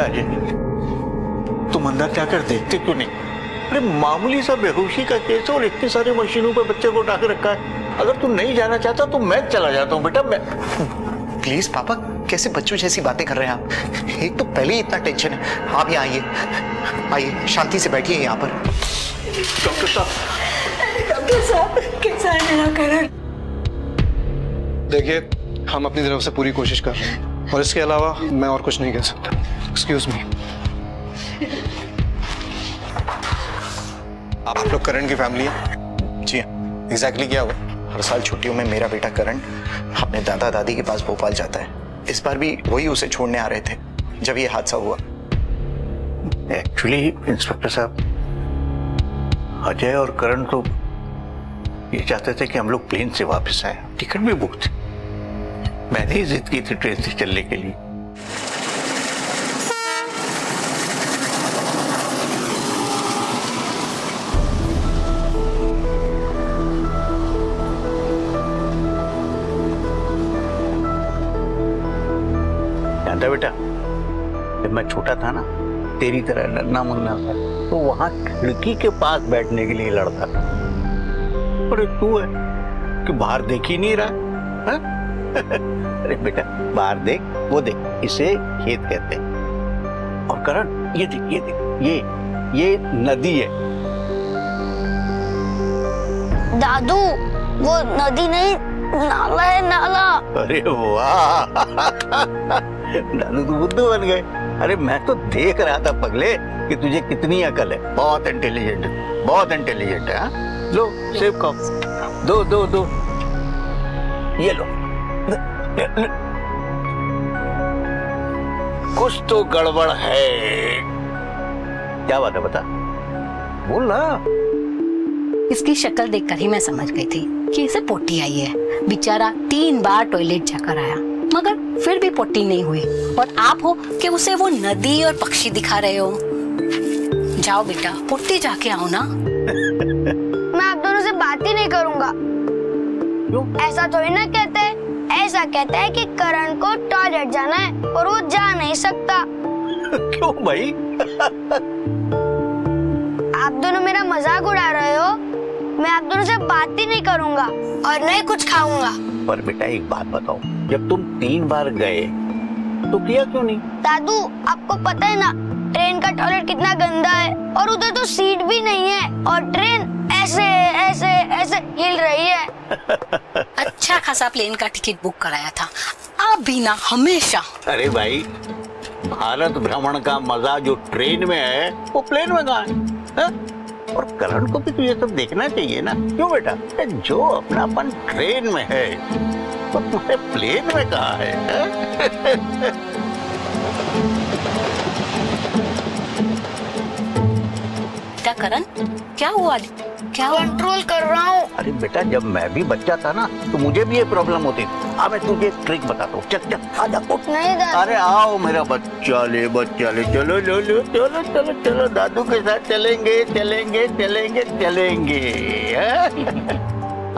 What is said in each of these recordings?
अजय, तुम अंदर जाकर देखते क्यों नहीं? अरे मामूली सा बेहोशी का केस है और इतनी सारी मशीनों पे बच्चे को उठा के रखा है। अगर तू नहीं जाना चाहता तो मैं चला जाता हूँ बेटा। मैं प्लीज पापा, कैसे बच्चों जैसी बातें कर रहे हैं आप? एक तो पहले ही इतना टेंशन है। आप यहाँ आइए, आइए शांति से बैठिए यहाँ पर। डॉक्टर साहब, कैसा है मेरा करण? देखिए, हम अपनी तरफ से पूरी कोशिश कर रहे हैं और इसके अलावा मैं और कुछ नहीं कह सकता। Excuse me. आप लोग करण की फैमिली है? जी हाँ। एग्जैक्टली क्या हुआ? हर साल छुट्टियों में मेरा बेटा करण अपने दादा दादी के पास भोपाल जाता है। इस बार भी वही उसे छोड़ने आ रहे थे जब ये हादसा हुआ। एक्चुअली इंस्पेक्टर साहब, अजय और करण तो ये चाहते थे कि हम लोग प्लेन से वापस आए। टिकट भी बुक थी। मैंने ही जिद की थी ट्रेन से चलने के लिए। जानता बेटा, जब मैं छोटा था ना, तेरी तरह नन्ना मुन्ना था, तो वहां खिड़की के पास बैठने के लिए लड़ता था। अरे तू है कि बाहर देख ही नहीं रहा है? अरे बेटा बाहर देख, वो देख, इसे खेत कहते हैं। और करण ये देख, ये देख, ये नदी है। दादू, वो नदी नहीं, नाला है, नाला। अरे वाह, दादू तू बुद्धू बन गए। अरे मैं तो देख रहा था पगले कि तुझे कितनी अकल है। बहुत इंटेलिजेंट है, बहुत इंटेलिजेंट है। हाँ? लो सेब खाओ, दो दो दो, ये लो। कुछ तो गड़बड़ है। क्या बात है बता, बोल ना। इसकी शक्ल देखकर ही मैं समझ गई थी कि इसे पोटी आई है। बेचारा 3 बार टॉयलेट जाकर आया, मगर फिर भी पोटी नहीं हुई। और आप हो कि उसे वो नदी और पक्षी दिखा रहे हो। जाओ बेटा, पोटी जाके आओ ना। मैं आप दोनों से बात ही नहीं करूंगा। क्यों? ऐसा थोड़ी ना कहते हैं। ऐसा कहते हैं कि करण को टॉयलेट जाना है और वो जा नहीं सकता। क्यों भाई? आप दोनों मेरा मजाक उड़ा रहे हो। मैं आप दोनों से बात ही नहीं करूंगा और नहीं कुछ खाऊंगा। पर बेटा एक बात बताओ, जब तुम 3 बार गए तो किया क्यों नहीं? दादू, आपको पता है ना ट्रेन का टॉयलेट कितना गंदा है, और उधर तो सीट भी नहीं है और ट्रेन ऐसे ऐसे ऐसे हिल रही है। अच्छा खासा प्लेन का टिकट बुक कराया था, आप भी ना हमेशा। अरे भाई, भारत भ्रमण का मजा जो ट्रेन में है वो प्लेन में कहाँ है? और करण को भी तो ये सब देखना चाहिए ना। क्यों बेटा, जो अपनापन ट्रेन में है तो तुम्हारे प्लेन में कहाँ है? बेटा करण, क्या हुआ? क्या हुआ? कंट्रोल कर रहा हूँ। अरे बेटा, जब मैं भी बच्चा था ना तो मुझे भी ये प्रॉब्लम होती थी। अब मैं तुझे एक ट्रिक बताता हूँ। चल चल, आजा उठ। नहीं दादू। अरे आओ मेरा बच्चा ले, बच्चा ले, चलो लो लो, चलो चलो चलो, दादू के साथ चलेंगे चलेंगे चलेंगे चलेंगे।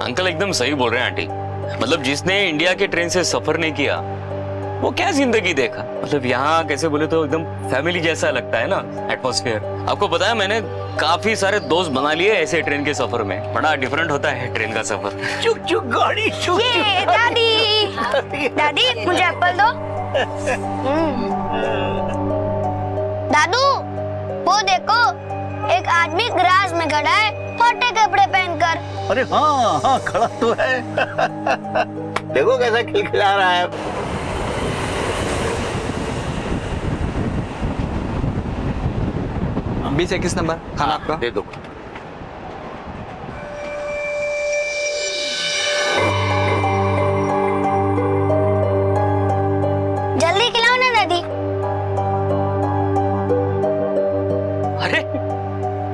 अंकल एकदम सही बोल रहे हैं आंटी। मतलब जिसने इंडिया के ट्रेन से सफर नहीं किया वो क्या जिंदगी देखा। मतलब यहाँ कैसे बोले तो एकदम फैमिली जैसा लगता है ना एटमॉस्फेयर। आपको पता है मैंने काफी सारे दोस्त बना लिए ऐसे ट्रेन के सफर में। बड़ा डिफरेंट होता है ट्रेन का सफर। चुक चुक गाड़ी चुक ये दादी, दादी मुझे एप्पल दो। दादू, वो देखो एक आदमी ग्रास में खड़ा है फटे कपड़े पहनकर। अरे हाँ हाँ, खड़ा तो है। देखो कैसा खिलखिला रहा है। 20-21 नंबर खाना आपका। दे दो। जल्दी खिलाओ ना दादी। अरे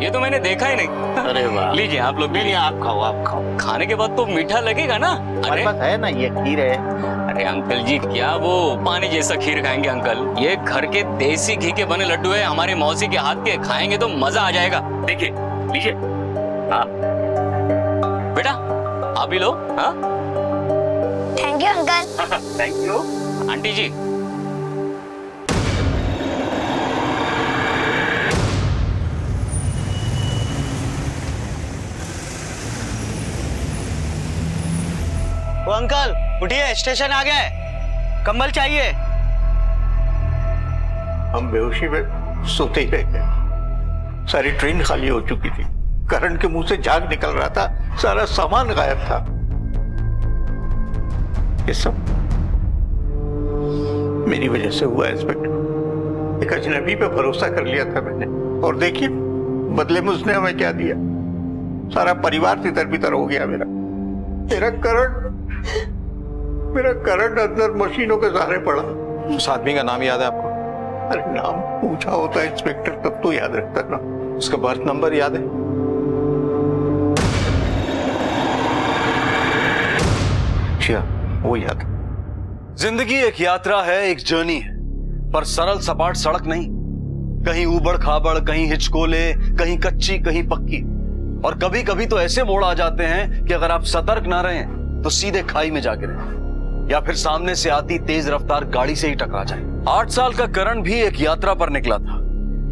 ये तो मैंने देखा ही नहीं। अरे वाह, लीजिए आप लोग भी नहीं लीजिए। आप खाओ, आप खाओ। खाने के बाद तो मीठा लगेगा ना। हमारे पास है ना ये खीर है। अरे अंकल जी, क्या वो पानी जैसा खीर खाएंगे अंकल? ये घर के देसी घी के बने लड्डू है, हमारी मौसी के हाथ के। खाएंगे तो मजा आ जाएगा। देखिए लीजिए। हाँ बेटा आप भी लो। हाँ thank you uncle. Thank you aunty ji. वो अंकल उठिए, स्टेशन आ गए, कंबल चाहिए। हम बेहोशी में सोते ही रह गए। सारी ट्रेन खाली हो चुकी थी, करण के मुंह से झाग निकल रहा था, सारा सामान गायब था। ये सब मेरी वजह से हुआ इंस्पेक्टर। एक अजनबी पे भरोसा कर लिया था मैंने, और देखिए बदले में उसने हमें क्या दिया। सारा परिवार तितर बितर हो गया मेरा। मेरा करण अंदर मशीनों के सहारे पड़ा। उस आदमी का नाम याद है आपको? अरे नाम पूछा होता इंस्पेक्टर तब तो याद रखता ना। उसका बर्थ नंबर याद है? अच्छा, वो याद। जिंदगी एक यात्रा है, एक जर्नी है, पर सरल सपाट सड़क नहीं। कहीं ऊबड़ खाबड़, कहीं हिचकोले, कहीं कच्ची, कहीं पक्की। और कभी कभी तो ऐसे मोड़ आ जाते हैं कि अगर आप सतर्क ना रहें तो सीधे खाई में जा गिरें, या फिर सामने से आती तेज रफ्तार गाड़ी से ही टकरा जाए। 8 साल का करण भी एक यात्रा पर निकला था,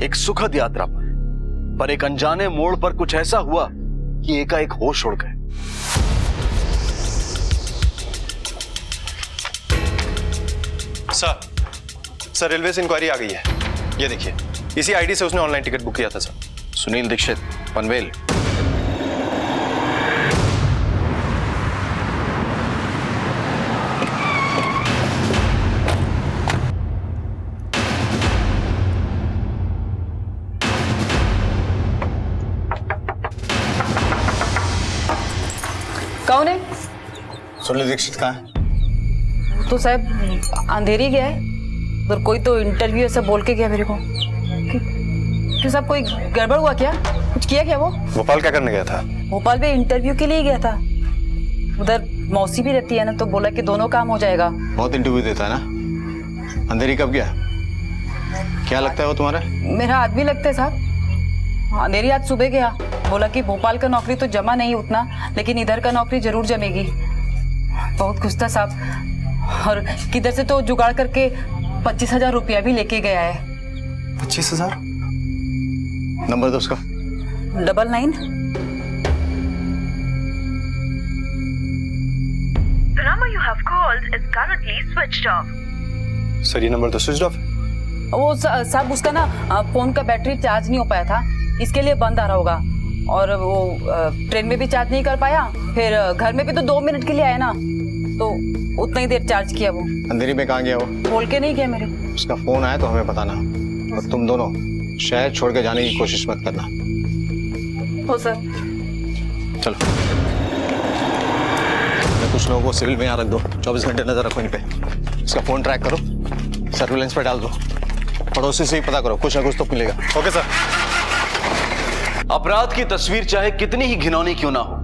एक सुखद यात्रा पर एक अनजाने मोड़ पर कुछ ऐसा हुआ कि एकाएक होश उड़ गए। सर रेलवे से इंक्वायरी आ गई है। ये देखिए, इसी आईडी से उसने ऑनलाइन टिकट बुक किया था सर। सुनील दीक्षित, पनवेल। कौन है? सुनील दीक्षित कहाँ है? तो साहब अंधेरी गया है उधर। कोई तो इंटरव्यू ऐसा बोल के गया मेरे को। क्यों साहब, कोई गड़बड़ हुआ क्या? कुछ किया क्या वो? भोपाल क्या करने गया था? भोपाल में इंटरव्यू के लिए गया था। उधर मौसी भी रहती है ना, तो बोला कि दोनों काम हो जाएगा। बहुत इंटरव्यू देता है ना। अंधेरी कब गया? क्या लगता है वो तुम्हारा? मेरा आदमी लगता है साहब। अंधेरी आज सुबह गया, बोला कि भोपाल का नौकरी तो जमा नहीं उतना, लेकिन इधर का नौकरी जरूर जमेगी। बहुत खुश था साहब, और किधर से तो जुगाड़ करके 25,000 रुपया भी लेके गया है। 25,000? नंबर दो उसका। 99। The number you have called is currently switched off. Sir ये नंबर तो स्विच ऑफ है। वो साहब उसका ना फोन का बैटरी चार्ज नहीं हो पाया था, इसके लिए बंद आ रहा होगा। और वो ट्रेन में भी चार्ज नहीं कर पाया, फिर घर में भी तो 2 मिनट के लिए आया ना, तो उतना ही देर चार्ज किया वो। अंधेरी में कहाँ गया वो? बोल के नहीं गया मेरे। उसका फोन आया तो हमें बताना, और तुम दोनों शहर छोड़ के जाने की कोशिश मत करना। हो सर। चलो, कुछ लोगों को सिविल में यहाँ रख दो, 24 घंटे नजर रखो इन पे। इसका फोन ट्रैक करो, सर्विलेंस पे डाल दो, पड़ोसी से ही पता करो, कुछ ना कुछ तो मिलेगा। Okay sir. अपराध की तस्वीर चाहे कितनी ही घिनौनी क्यों ना हो,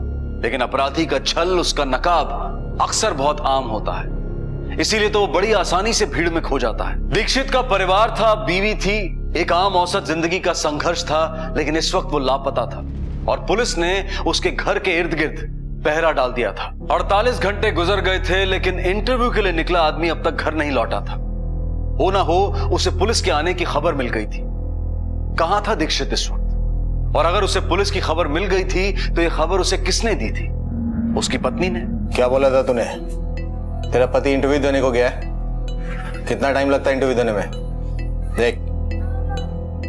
लेकिन अपराधी का छल, उसका नकाब अक्सर बहुत आम होता है। इसीलिए तो वो बड़ी आसानी से भीड़ में खो जाता है। दीक्षित का परिवार था, बीवी थी, एक आम औसत जिंदगी का संघर्ष था, लेकिन इस वक्त वो लापता था और पुलिस ने उसके घर के इर्द गिर्द पहरा डाल दिया था। 48 घंटे गुजर गए थे, लेकिन इंटरव्यू के लिए निकला आदमी अब तक घर नहीं लौटा था। हो ना हो उसे पुलिस के आने की खबर मिल गई थी। कहां था दीक्षित इस वक्त? और अगर उसे पुलिस की खबर मिल गई थी तो यह खबर उसे किसने दी थी? उसकी पत्नी ने। क्या बोला था तूने? तेरा पति इंटरव्यू देने को गया है? कितना टाइम लगता है इंटरव्यू देने में? देख,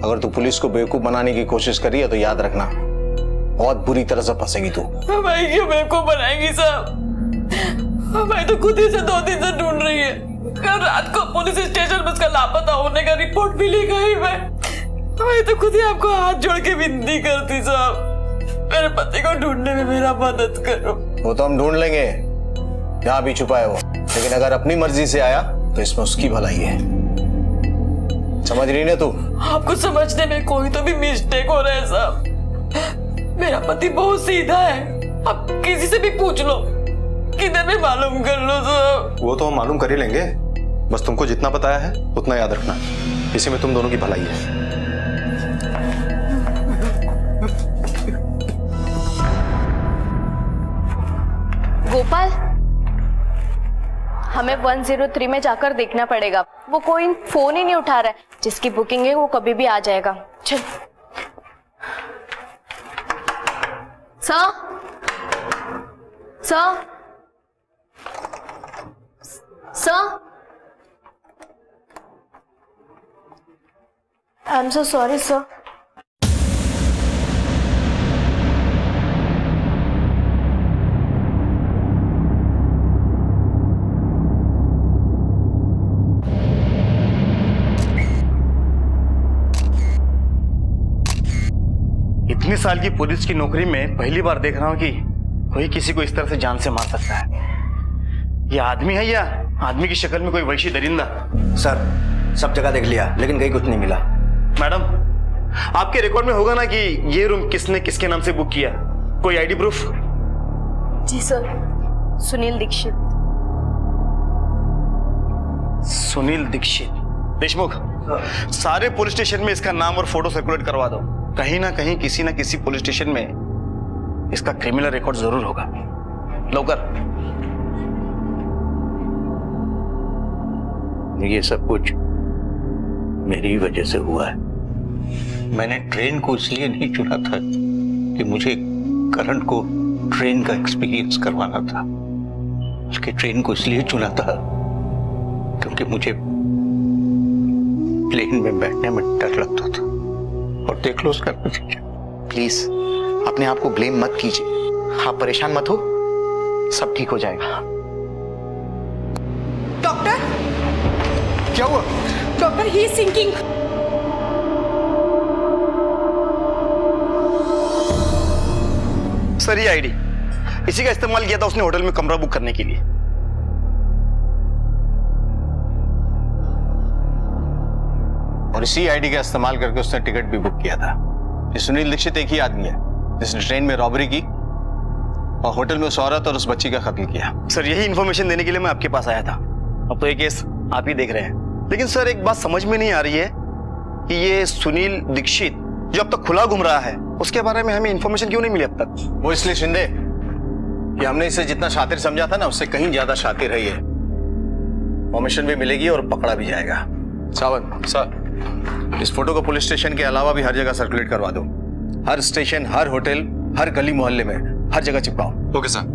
अगर तू पुलिस को बेवकूफ बनाने की कोशिश करी है तो याद रखना, बहुत बुरी तरह से फंसेगी तू। भाई क्यों बेवकूफ बनाएंगी साहब? भाई तो खुद ही से 2 दिन से ढूंढ रही है। कल रात को पुलिस स्टेशन में उसका लापता होने का रिपोर्ट भी ले गई। मैं तो खुद ही आपको हाथ जोड़ के विनती करती साहब, मेरे पति को ढूंढने में मेरा मदद करो। वो तो हम ढूंढ लेंगे, जहां भी छुपा है वो, लेकिन अगर अपनी मर्जी से आया तो इसमें उसकी भलाई है। समझ रही ना तू? आपको समझने में कोई तो भी मिस्टेक हो रहा है साहब। मेरा पति बहुत सीधा है, आप किसी से भी पूछ लो, किधर भी मालूम कर लो साहब। वो तो हम मालूम कर ही लेंगे, बस तुमको जितना बताया है उतना याद रखना, इसी में तुम दोनों की भलाई है। गोपाल, हमें 103 में जाकर देखना पड़ेगा। वो कोई फोन ही नहीं उठा रहा है। जिसकी बुकिंग है वो कभी भी आ जाएगा। चल। Sir, sir, I am so sorry sir. इतनी साल की पुलिस की नौकरी में पहली बार देख रहा हूं कि कोई किसी को इस तरह से जान से मार सकता है। ये आदमी है या आदमी की शक्ल में कोई वैशी दरिंदा? सर, सब जगह देख लिया लेकिन कहीं कुछ नहीं मिला। मैडम, आपके रिकॉर्ड में होगा ना कि ये रूम किसने किसके नाम से बुक किया? कोई आईडी प्रूफ? जी सर, सुनील दीक्षित। सुनील दीक्षित देशमुख, सारे पुलिस स्टेशन में इसका नाम और फोटो सर्कुलेट करवा दो। कहीं ना कहीं किसी ना किसी पुलिस स्टेशन में इसका क्रिमिनल रिकॉर्ड जरूर होगा। लवकर। ये सब कुछ मेरी वजह से हुआ है। मैंने ट्रेन को इसलिए नहीं चुना था कि मुझे करण को ट्रेन का एक्सपीरियंस करवाना था, बल्कि ट्रेन को इसलिए चुना था क्योंकि मुझे प्लेन में बैठने में डर लगता था। और देख लो उसका नतीजा। प्लीज अपने आप को ब्लेम मत कीजिए, आप परेशान मत हो, सब ठीक हो जाएगा। डॉक्टर, क्या हुआ? Doctor, he is sinking. Sir, ये आईडी इसी का इस्तेमाल किया था उसने होटल में कमरा बुक करने के लिए। और इसी आईडी का इस्तेमाल करके उसने टिकट भी बुक किया था। ये सुनील दीक्षित एक ही आदमी है जिसने ट्रेन में रॉबरी की और होटल में उस औरत और उस बच्ची का कत्ल किया। सर, यही इंफॉर्मेशन देने के लिए मैं आपके पास आया था। अब तो ये केस आप ही देख रहे हैं। लेकिन सर, एक बात समझ में नहीं आ रही है कि ये सुनील दीक्षित जो अब तक खुला घूम रहा है, उसके बारे में हमें इंफॉर्मेशन क्यों नहीं मिली अब तक? वो इसलिए शिंदे कि हमने इसे जितना शातिर समझा था ना, उससे कहीं ज्यादा शातिर है ये। इंफॉर्मेशन भी मिलेगी और पकड़ा भी जाएगा। सावंत सर, इस फोटो को पुलिस स्टेशन के अलावा भी हर जगह सर्कुलेट करवा दो। हर स्टेशन, हर होटल, हर गली मोहल्ले में, हर जगह चिपकाओ। Okay sir.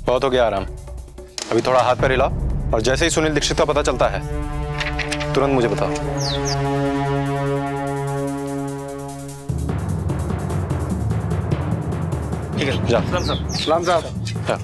बहुत हो गया आराम, अभी थोड़ा हाथ पैर हिलाओ और जैसे ही सुनील दीक्षित का पता चलता है तुरंत मुझे बताओ। ठीक है, जा। सलाम साहब। जा।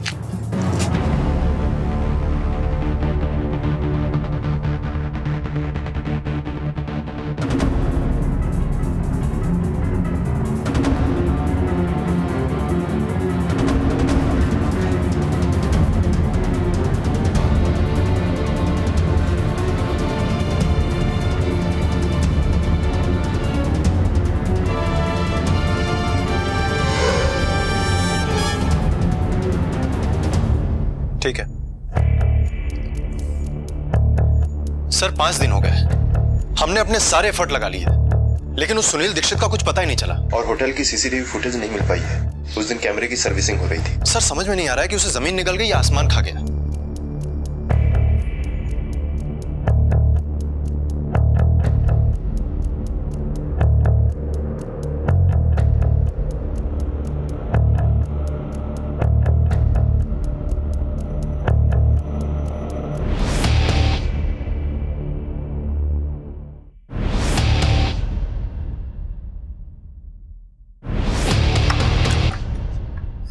ठीक है सर, 5 दिन हो गए, हमने अपने सारे एफर्ट लगा लिए लेकिन उस सुनील दीक्षित का कुछ पता ही नहीं चला। और होटल की सीसीटीवी फुटेज नहीं मिल पाई है। उस दिन कैमरे की सर्विसिंग हो रही थी। सर, समझ में नहीं आ रहा है कि उसे जमीन निकल गई या आसमान खा गया।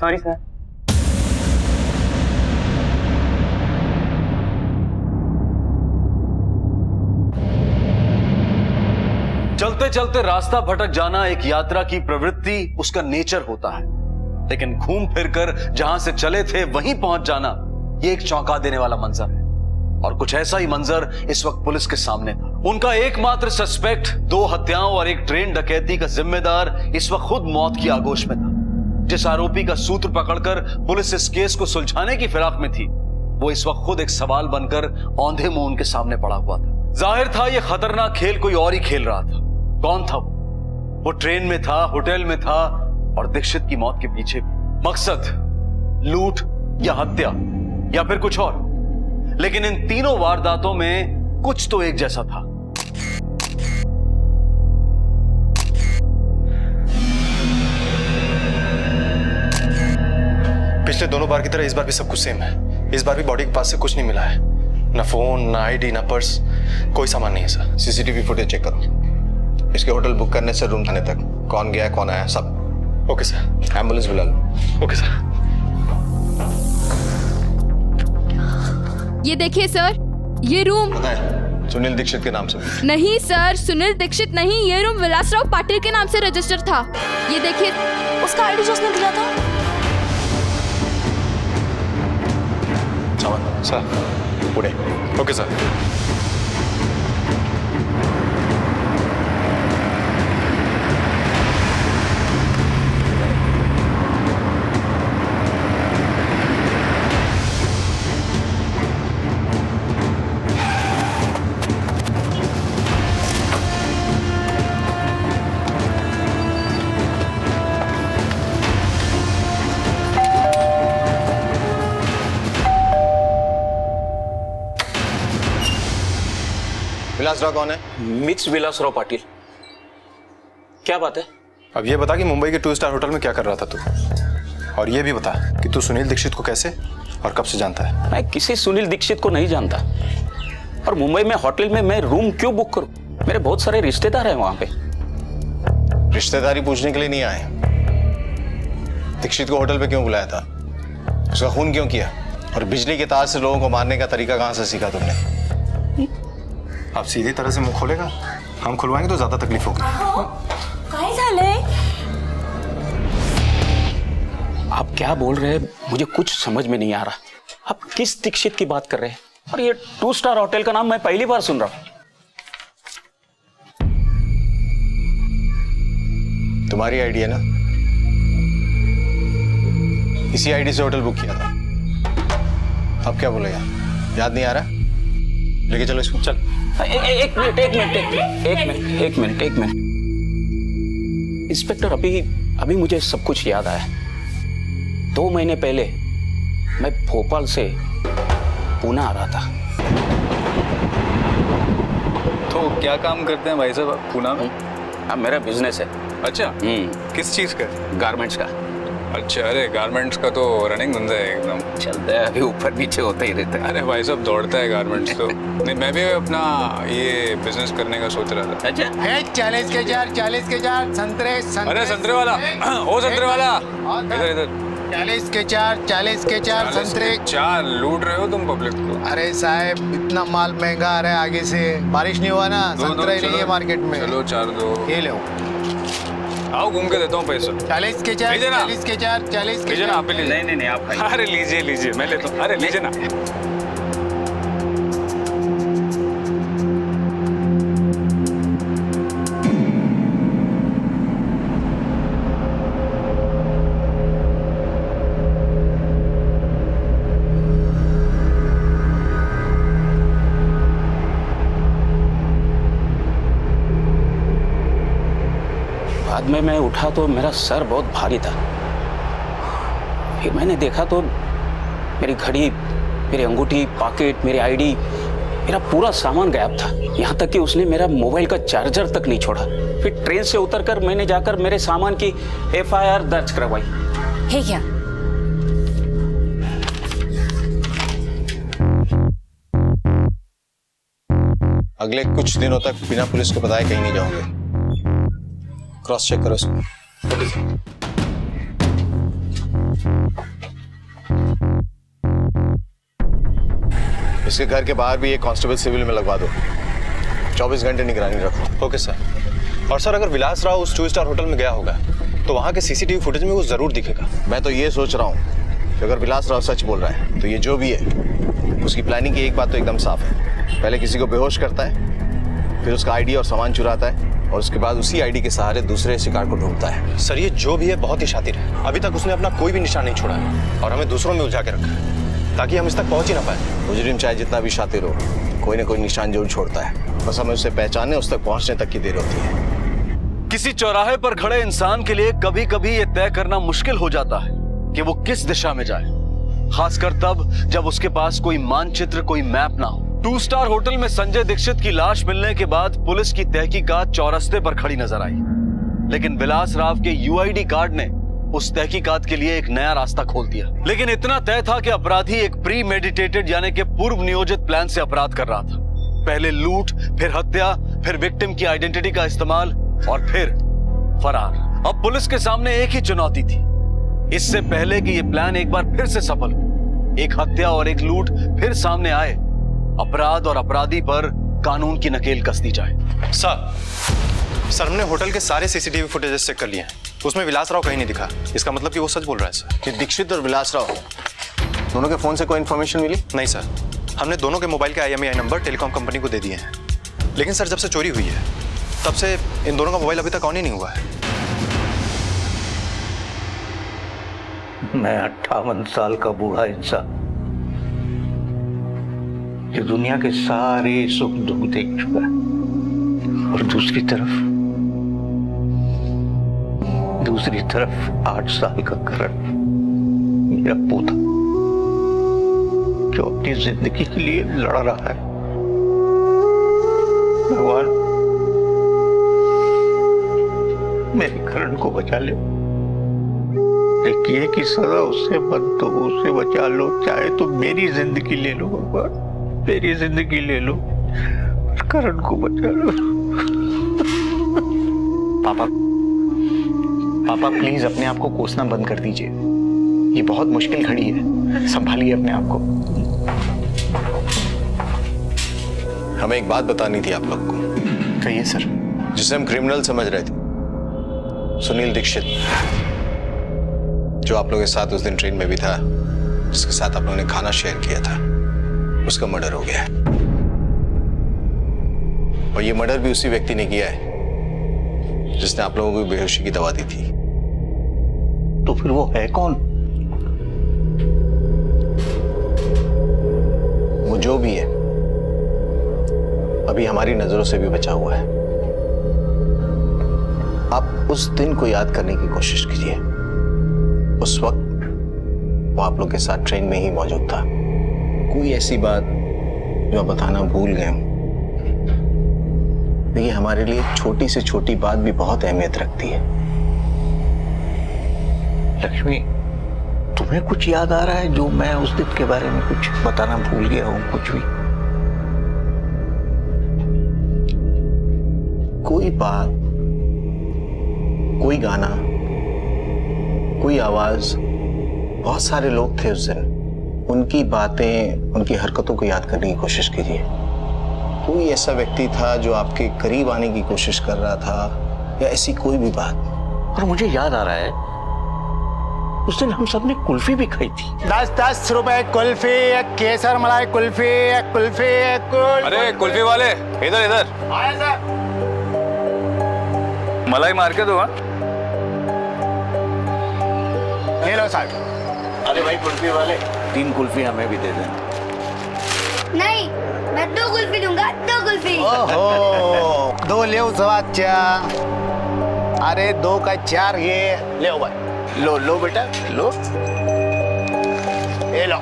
Sorry sir. चलते चलते रास्ता भटक जाना एक यात्रा की प्रवृत्ति, उसका नेचर होता है। लेकिन घूम फिरकर जहां से चले थे वहीं पहुंच जाना, ये एक चौंका देने वाला मंजर है। और कुछ ऐसा ही मंजर इस वक्त पुलिस के सामने था। उनका एकमात्र सस्पेक्ट 2 हत्याओं और एक ट्रेन डकैती का जिम्मेदार इस वक्त खुद मौत की आगोश में था। जिस आरोपी का सूत्र पकड़कर पुलिस इस केस को सुलझाने की फिराक में थी, वो इस वक्त खुद एक सवाल बनकर औंधे मुंह उनके सामने पड़ा हुआ था। जाहिर था ये खतरनाक खेल कोई और ही खेल रहा था। कौन था वो ट्रेन में था, होटल में था, और दीक्षित की मौत के पीछे मकसद लूट या हत्या या फिर कुछ और, लेकिन इन तीनों वारदातों में कुछ तो एक जैसा था। पिछले दोनों बार की तरह इस बार भी सब कुछ सेम है। इस बार भी बॉडी के पास से कुछ नहीं मिला है, ना फोन, ना आईडी, ना पर्स, कोई सामान नहीं है सर। सीसीटीवी फुटेज चेक करो। इसके होटल बुक करने से रूम थाने तक कौन गया कौन आया सब। Okay sir. एम्बुलेंस बुला लो। Okay sir. ये देखिए सर, ये रूम पता है सुनील दीक्षित के नाम से। नहीं सर, सुनील दीक्षित नहीं, ये रूम विलासराव पाटिल के नाम से रजिस्टर था। ये देखिए उसका आईडी जो उसने दिया था। Sir Pune. Okay sir. Vilasrao कौन है? मिक्स विलासराव पाटिल। क्या बात है? अब ये बता कि मुंबई के 2 स्टार होटल में क्या कर रहा था तू, और ये भी बता कि तू सुनील दीक्षित को कैसे और कब से जानता है। मैं किसी सुनील दीक्षित को नहीं जानता, और मुंबई में होटल में मैं रूम क्यों बुक करूं? मेरे बहुत सारे रिश्तेदार हैं वहां पे। रिश्तेदारी पूछने के लिए नहीं आए। दीक्षित को होटल पे क्यों बुलाया था? उसका खून क्यों किया? और बिजली के तार से लोगों को मारने का तरीका कहां से सीखा तुमने? आप सीधी तरह से मुंह खोलेगा, हम खुलवाएंगे तो ज्यादा तकलीफ होगी। काय झालंय? आप क्या बोल रहे हैं, मुझे कुछ समझ में नहीं आ रहा। आप किस दीक्षित की बात कर रहे हैं? और ये 2 स्टार होटल का नाम मैं पहली बार सुन रहा हूं। तुम्हारी आईडी है ना? इसी आईडी से होटल बुक किया था। अब क्या बोलेगा? याद नहीं आ रहा? लेके चलो इसको। चल एक मिनट। इंस्पेक्टर, अभी मुझे सब कुछ याद आया। 2 महीने पहले मैं भोपाल से पुणे आ रहा था। तो क्या काम करते हैं भाई साहब पुणे में? हाँ, मेरा बिजनेस है। अच्छा, किस चीज का? गारमेंट्स का। अच्छा, अरे गारमेंट्स का तो रनिंग धंधा है एकदम। चलता है, अभी ऊपर नीचे होता ही रहता है। अरे भाई साहब दौड़ता है गारमेंट्स तो। नहीं, मैं भी अपना ये बिजनेस करने का सोच रहा था। अच्छा, 40 के 4 संतरे। अरे संतरे वाला, ओ संतरे वाला, इधर 40 के 4 संतरे। 4 लूट रहे हो तुम पब्लिक को। अरे साहब, इतना माल महंगा आ रहा है आगे से। बारिश नहीं हुआ ना, संतरा ही नहीं है मार्केट में। चलो 4 दो। ये लो, आओ घूम के देता हूँ पैसा। 40 के 4 40 के 4 लीजिए ना, आप भी लीजिए। नहीं आप खाइए। अरे लीजिए मैं लेता हूँ। अरे लीजिए ना। बाद में मैं उठा तो मेरा सर बहुत भारी था। फिर मैंने देखा तो मेरी घड़ी, मेरी अंगूठी, पॉकेट, मेरी आईडी, मेरा पूरा सामान गायब था। यहाँ तक कि उसने मेरा मोबाइल का चार्जर तक नहीं छोड़ा। फिर ट्रेन से उतरकर मैंने जाकर मेरे सामान की FIR दर्ज करवाई। है क्या? अगले कुछ दिनों तक बिना पुलिस को बताए कहीं नहीं जाओगे। क्रॉस चेक करो इसको। इसके घर के बाहर भी एक कांस्टेबल सिविल में लगवा दो। 24 घंटे निगरानी रखो। Okay sir. और सर, अगर विलास राव उस 2 स्टार होटल में गया होगा तो वहां के CCTV फुटेज में वो जरूर दिखेगा। मैं तो ये सोच रहा हूँ कि अगर विलास राव सच बोल रहा है तो ये जो भी है उसकी प्लानिंग की एक बात तो एकदम साफ है। पहले किसी को बेहोश करता है, फिर उसका आईडी और सामान चुराता है, और उसके बाद उसी आईडी के सहारे दूसरे शिकार को ढूंढता है। सर, ये जो भी है बहुत ही शातिर है। अभी तक उसने अपना कोई भी निशान नहीं छोड़ा है और हमें दूसरों में उलझा के रखा है ताकि हम इस तक पहुंच ही ना पाए। मुजरिम चाहे जितना भी शातिर हो, कोई ना कोई निशान जरूर छोड़ता है। बस हमें उसे पहचानने, उस तक पहुंचने तक की देर होती है। किसी चौराहे पर खड़े इंसान के लिए कभी कभी यह तय करना मुश्किल हो जाता है कि वो किस दिशा में जाए, खासकर तब जब उसके पास कोई मानचित्र, कोई मैप ना हो। 2 स्टार होटल में संजय दीक्षित की लाश मिलने के बाद पुलिस की तहकीकात चौरस्ते पर खड़ी नजर आई, लेकिन विलास राव के यूआईडी कार्ड ने उस तहकीकात के लिए एक नया रास्ता खोल दिया। लेकिन इतना तय था कि अपराधी एक प्री मेडिटेटेड यानी कि पूर्व नियोजित प्लान से अपराध कर रहा था। पहले लूट, फिर हत्या, फिर विक्टिम की आइडेंटिटी का इस्तेमाल और फिर फरार। अब पुलिस के सामने एक ही चुनौती थी, इससे पहले कि यह प्लान एक बार फिर से सफल हो, एक हत्या और एक लूट फिर सामने आए, अपराध और अपराधी पर कानून की नकेल कस दी जाए। सर हमने होटल के सारे सीसीटीवी फुटेजेस चेक कर लिए हैं, उसमें विलास राव कहीं नहीं दिखा। इसका मतलब कि वो सच बोल रहा है सर। कि दीक्षित और विलास राव दोनों के फोन से कोई इंफॉर्मेशन मिली? नहीं सर, हमने दोनों के मोबाइल के IMEI नंबर टेलीकॉम कंपनी को दे दिए हैं, लेकिन सर जब से चोरी हुई है तब से इन दोनों का मोबाइल अभी तक ऑन ही नहीं हुआ है। मैं 58 साल का बूढ़ा इंसान जो दुनिया के सारे सुख दुख देख चुका है, और दूसरी तरफ 8 साल का करण, मेरा पोता, जो अपनी जिंदगी के लिए लड़ रहा है। भगवान मेरे करण को बचा ले, किए की सजा उससे मत दो, उससे बचा लो, चाहे तो मेरी जिंदगी ले लो भगवान, मेरी जिंदगी ले लो, करण को बचा लो। पापा प्लीज अपने आप को कोसना बंद कर दीजिए, ये बहुत मुश्किल घड़ी है, संभालिए अपने आप को। हमें एक बात बतानी थी आप लोग को। कहिए सर। जिसे हम क्रिमिनल समझ रहे थे, सुनील दीक्षित, जो आप लोगों के साथ उस दिन ट्रेन में भी था, जिसके साथ आप लोगों ने खाना शेयर किया था, उसका मर्डर हो गया है। और ये मर्डर भी उसी व्यक्ति ने किया है जिसने आप लोगों को बेहोशी की दवा दी थी। तो फिर वो है कौन? वो जो भी है अभी हमारी नजरों से भी बचा हुआ है। आप उस दिन को याद करने की कोशिश कीजिए। उस वक्त वो आप लोग के साथ ट्रेन में ही मौजूद था। कोई ऐसी बात जो आप बताना भूल गए हो। देखिए, हमारे लिए छोटी से छोटी बात भी बहुत अहमियत रखती है। लक्ष्मी, तुम्हें कुछ याद आ रहा है जो मैं उस दिन के बारे में कुछ बताना भूल गया हूं? कुछ भी? कोई बात, कोई गाना, कोई आवाज, बहुत सारे लोग थे उस दिन। उनकी बातें, उनकी हरकतों को याद करने की कोशिश कीजिए। कोई ऐसा व्यक्ति था जो आपके करीब आने की कोशिश कर रहा था, या ऐसी कोई भी बात। और मुझे याद आ रहा है, उस दिन हम सब ने कुल्फी भी खाई थी। 10-10 रुपए कुल्फी, एक केसर मलाई कुल्फी, एक कुल्फी, एक कुल्फी। अरे कुल्फी वाले, इधर इधर। आया सर। मलाई मार के दो। ले लो साहब। अरे भाई कुल्फी वाले, 3 कुल्फी हमें भी दे देना। नहीं, मैं 2 कुल्फी दूंगा, 2 कुल्फी। ओहो, 2 ले 4। अरे 2 का 4 ये ले भाई। लो बेटा, लो, ये लो।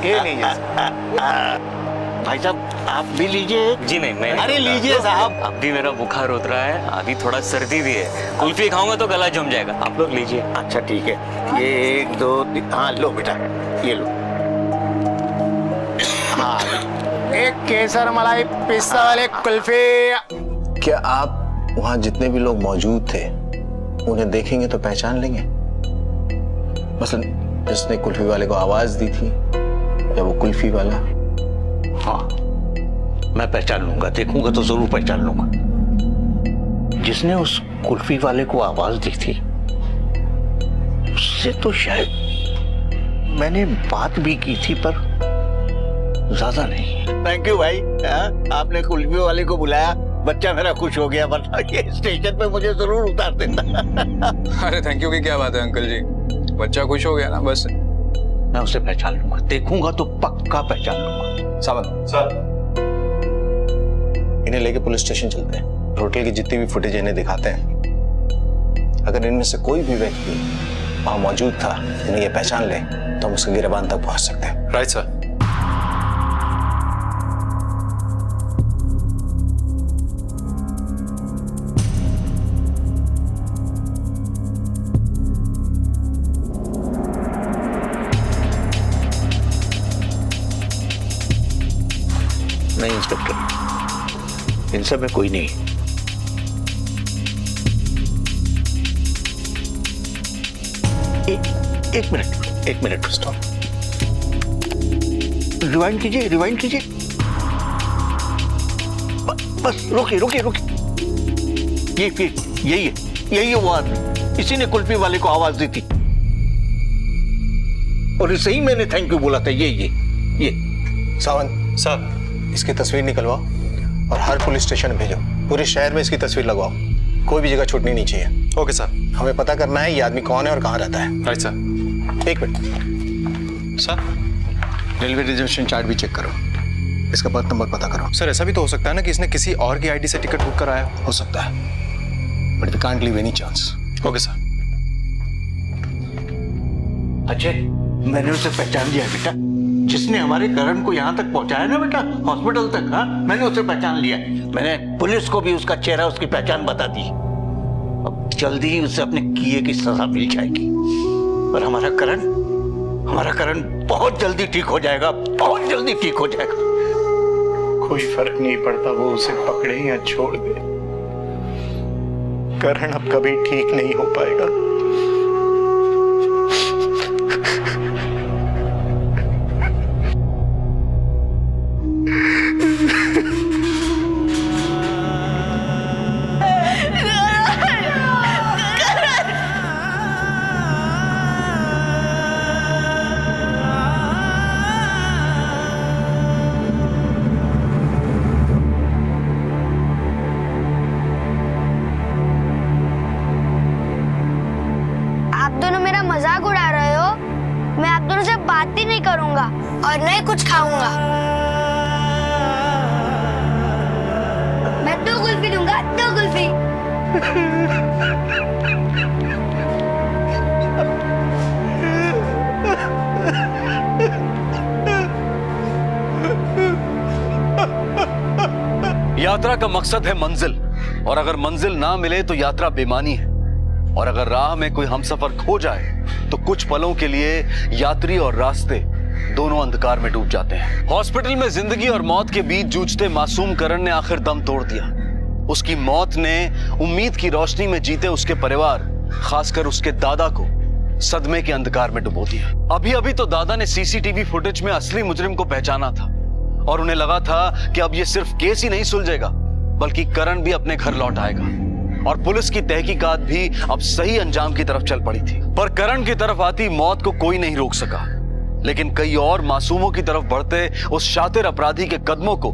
ये लीजिए भाई साहब, आप भी लीजिए। जी नहीं, मैं अरे लीजिए साहब। अब भी मेरा बुखार उतर रहा है, अभी थोड़ा सर्दी भी है, कुल्फी खाऊंगा तो गला जम जाएगा। आप लोग लीजिए। अच्छा ठीक है, ये 1 2 3, हाँ लो बेटा, ये लो। हाँ, एक केसर मलाई पिस्ता वाले कुल्फी। क्या आप वहां जितने भी लोग मौजूद थे उन्हें देखेंगे तो पहचान लेंगे? मसलन जिसने कुल्फी वाले को आवाज दी थी, या वो कुल्फी वाला? हाँ, मैं पहचान लूंगा, देखूंगा तो जरूर पहचान लूंगा। जिसने उस कुल्फी वाले को आवाज दी थी, उससे तो शायद मैंने बात भी की थी, पर ज्यादा नहीं। थैंक यू भाई, आपने कुल्फी वाले को बुलाया, बच्चा मेरा खुश हो गया, वरना ये स्टेशन पे मुझे जरूर उतार देता। अरे थैंक यू की क्या बात है अंकल जी, बच्चा खुश हो गया ना बस। मैं उसे पहचान लूंगा, देखूंगा तो पक्का पहचान लूंगा। सावन सर, इन्हें लेके पुलिस स्टेशन चलते हैं। और होटल की जितनी भी फुटेज इन्हें दिखाते हैं, अगर इनमें से कोई भी व्यक्ति वहां मौजूद था जिन्हें ये पहचान ले तो हम उसके गिरबान तक पहुंच सकते हैं। Right sir. नहीं इंस्पेक्टर, इन सब में कोई नहीं। एक मिनट स्टॉप। रिवाइंड कीजिए। बस रुकिए। यही है वो आदमी। इसी ने कुल्फी वाले को आवाज दी थी और इसे ही मैंने थैंक यू बोला था। ये सावंत सर, इसकी तस्वीर निकलवाओ और हर पुलिस स्टेशन भेजो। पूरे शहर में इसकी तस्वीर लगवाओ, कोई भी जगह छूटनी नहीं चाहिए। Okay sir. हमें पता करना है ये आदमी कौन है और कहाँ रहता है। Right sir. एक minute sir, railway reservation chart भी चेक करो, इसका बर्थ नंबर पता करो। सर ऐसा भी तो हो सकता है ना कि इसने किसी और की आईडी से टिकट बुक कराया हो सकता है, but we can't leave any chance. Okay sir. Ajay, मैंने उसे पहचान लिया बेटा, जिसने हमारे करण को यहाँ तक पहुंचाया ना बेटा, हॉस्पिटल तक। हाँ, मैंने उसे पहचान लिया। मैंने पुलिस को भी उसका चेहरा, उसकी पहचान बता दी। अब जल्दी ही उसे अपने किए की सजा मिल जाएगी और हमारा करण बहुत जल्दी ठीक हो जाएगा, बहुत जल्दी ठीक हो जाएगा। कोई फर्क नहीं पड़ता वो उसे पकड़े या छोड़ दे, करण अब कभी ठीक नहीं हो पाएगा। मजाक उड़ा रहे हो। मैं आप दोनों से बात ही नहीं करूंगा और नहीं कुछ खाऊंगा। मैं 2 कुल्फी दूंगा, 2 कुल्फी। यात्रा का मकसद है मंजिल, और अगर मंजिल ना मिले तो यात्रा बेमानी है। और अगर राह में कोई हमसफर खो जाए तो कुछ पलों के लिए यात्री और रास्ते दोनों अंधकार में डूब जाते हैं। हॉस्पिटल में जिंदगी और मौत के बीच जूझते मासूम करण ने आखिर दम तोड़ दिया। उसकी मौत ने उम्मीद की रोशनी में जीते उसके परिवार, खासकर उसके दादा को सदमे के अंधकार में डुबो दिया। अभी अभी तो दादा ने सीसीटीवी फुटेज में असली मुजरिम को पहचाना था और उन्हें लगा था कि अब ये सिर्फ केस ही नहीं सुलझेगा बल्कि करण भी अपने घर लौट आएगा। और पुलिस की तहकीकात भी अब सही अंजाम की तरफ चल पड़ी थी। पर करण की तरफ आती मौत को कोई नहीं रोक सका, लेकिन कई और मासूमों की तरफ बढ़ते उस शातिर अपराधी के कदमों को